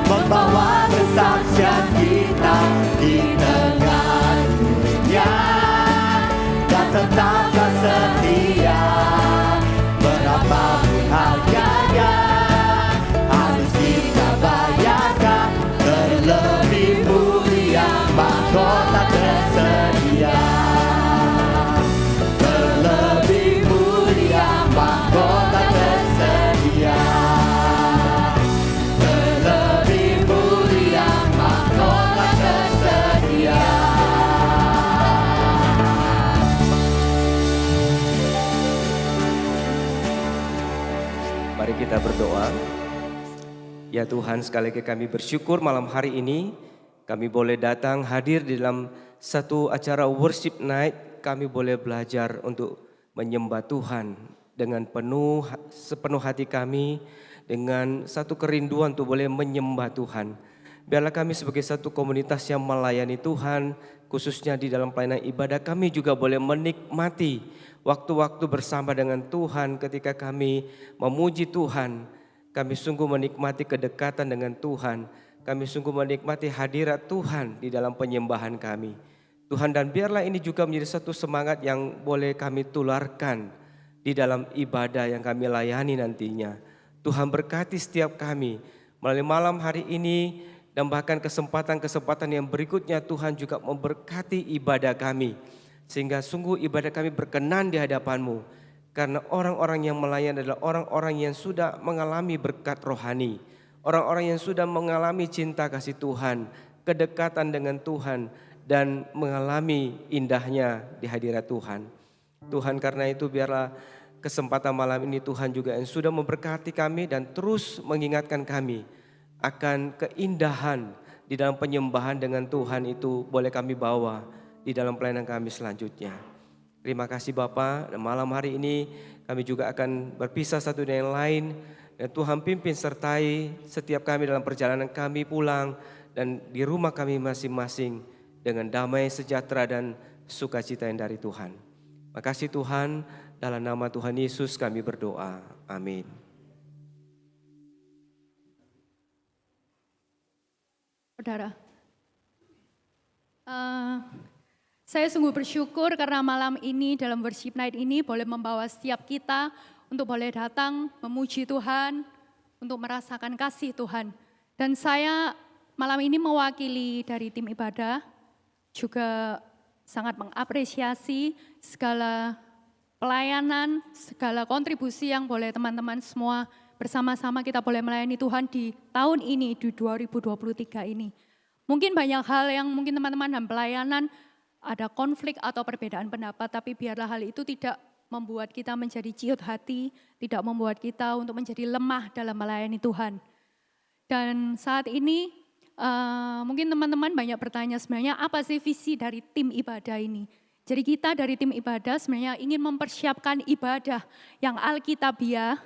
membawa kesaksian kita di tengah dunia, dan tetaplah setia. Berapapun harganya harus kita bayarkan, terlebih mulia mahkota tersedia. Terlebih mulia mahkota tersedia. Terlebih mulia mahkota tersedia. Mari kita berdoa. Ya Tuhan, sekali lagi kami bersyukur malam hari ini kami boleh datang hadir di dalam satu acara worship night. Kami boleh belajar untuk menyembah Tuhan dengan sepenuh hati kami, dengan satu kerinduan untuk boleh menyembah Tuhan. Biarlah kami sebagai satu komunitas yang melayani Tuhan, khususnya di dalam pelayanan ibadah, kami juga boleh menikmati waktu-waktu bersama dengan Tuhan. Ketika kami memuji Tuhan, kami sungguh menikmati kedekatan dengan Tuhan. Kami sungguh menikmati hadirat Tuhan di dalam penyembahan kami. Tuhan, dan biarlah ini juga menjadi satu semangat yang boleh kami tularkan di dalam ibadah yang kami layani nantinya. Tuhan berkati setiap kami melalui malam hari ini, dan bahkan kesempatan-kesempatan yang berikutnya. Tuhan juga memberkati ibadah kami, sehingga sungguh ibadah kami berkenan di hadapan-Mu. Karena orang-orang yang melayani adalah orang-orang yang sudah mengalami berkat rohani, orang-orang yang sudah mengalami cinta kasih Tuhan, kedekatan dengan Tuhan, dan mengalami indahnya di hadirat Tuhan. Tuhan, karena itu biarlah kesempatan malam ini Tuhan juga yang sudah memberkati kami dan terus mengingatkan kami akan keindahan di dalam penyembahan dengan Tuhan itu boleh kami bawa di dalam pelayanan kami selanjutnya. Terima kasih Bapa, dan malam hari ini kami juga akan berpisah satu dengan yang lain. Dan Tuhan pimpin sertai setiap kami dalam perjalanan kami pulang dan di rumah kami masing-masing dengan damai sejahtera dan sukacita yang dari Tuhan. Makasih Tuhan, dalam nama Tuhan Yesus kami berdoa. Amin. Saudara, saya sungguh bersyukur karena malam ini dalam worship night ini boleh membawa setiap kita untuk boleh datang memuji Tuhan, untuk merasakan kasih Tuhan. Dan saya malam ini mewakili dari tim ibadah, juga sangat mengapresiasi segala pelayanan, segala kontribusi yang boleh teman-teman semua bersama-sama kita boleh melayani Tuhan di tahun ini, di 2023 ini. Mungkin banyak hal yang mungkin teman-teman dalam pelayanan ada konflik atau perbedaan pendapat, tapi biarlah hal itu tidak membuat kita menjadi ciut hati, tidak membuat kita untuk menjadi lemah dalam melayani Tuhan. Dan saat ini mungkin teman-teman banyak bertanya sebenarnya apa sih visi dari tim ibadah ini. Jadi kita dari tim ibadah sebenarnya ingin mempersiapkan ibadah yang alkitabiah,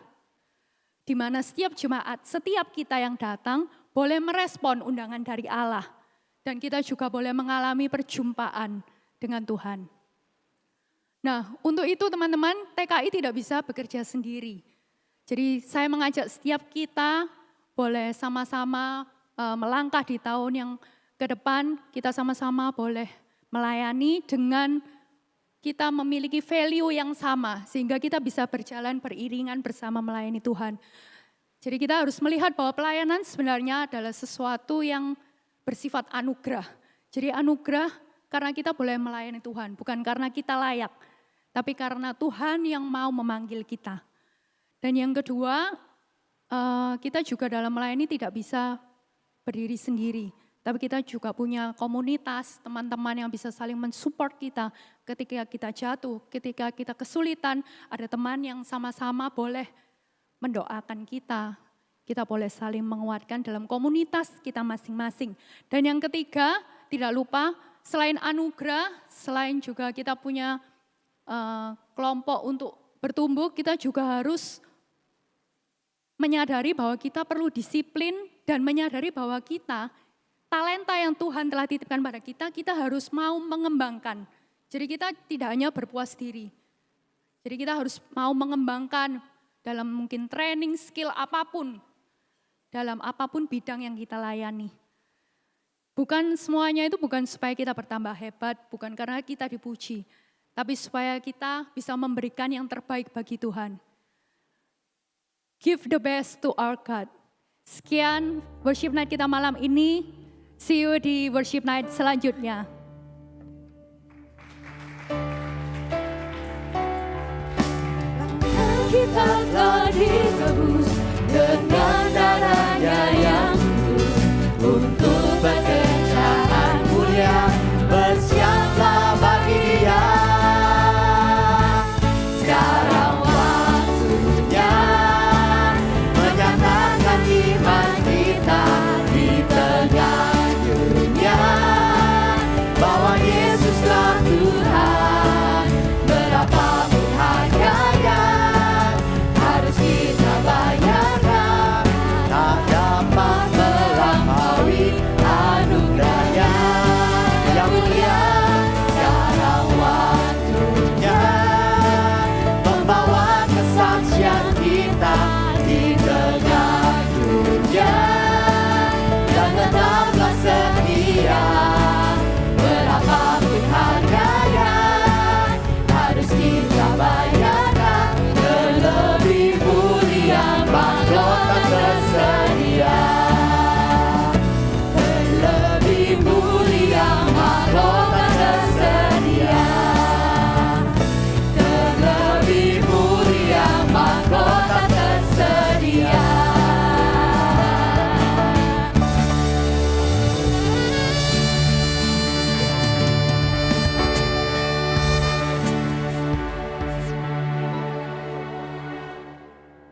di mana setiap jemaat, setiap kita yang datang boleh merespon undangan dari Allah. Dan kita juga boleh mengalami perjumpaan dengan Tuhan. Nah, untuk itu teman-teman, TKI tidak bisa bekerja sendiri. Jadi saya mengajak setiap kita boleh sama-sama melangkah di tahun yang ke depan, kita sama-sama boleh melayani dengan kita memiliki value yang sama, sehingga kita bisa berjalan beriringan bersama melayani Tuhan. Jadi kita harus melihat bahwa pelayanan sebenarnya adalah sesuatu yang bersifat anugerah. Jadi anugerah karena kita boleh melayani Tuhan, bukan karena kita layak, tapi karena Tuhan yang mau memanggil kita. Dan yang kedua, kita juga dalam melayani tidak bisa berdiri sendiri. Tapi kita juga punya komunitas, teman-teman yang bisa saling mensupport kita ketika kita jatuh, ketika kita kesulitan, ada teman yang sama-sama boleh mendoakan kita. Kita boleh saling menguatkan dalam komunitas kita masing-masing. Dan yang ketiga, tidak lupa selain anugerah, selain juga kita punya kelompok untuk bertumbuh, kita juga harus menyadari bahwa kita perlu disiplin dan menyadari bahwa kita talenta yang Tuhan telah titipkan pada kita, kita harus mau mengembangkan. Jadi kita tidak hanya berpuas diri. Jadi kita harus mau mengembangkan dalam mungkin training, skill apapun. Dalam apapun bidang yang kita layani. Bukan semuanya itu bukan supaya kita bertambah hebat, bukan karena kita dipuji. Tapi supaya kita bisa memberikan yang terbaik bagi Tuhan. Give the best to our God. Sekian worship night kita malam ini. See you di worship night selanjutnya. Kita telah ditebus dengan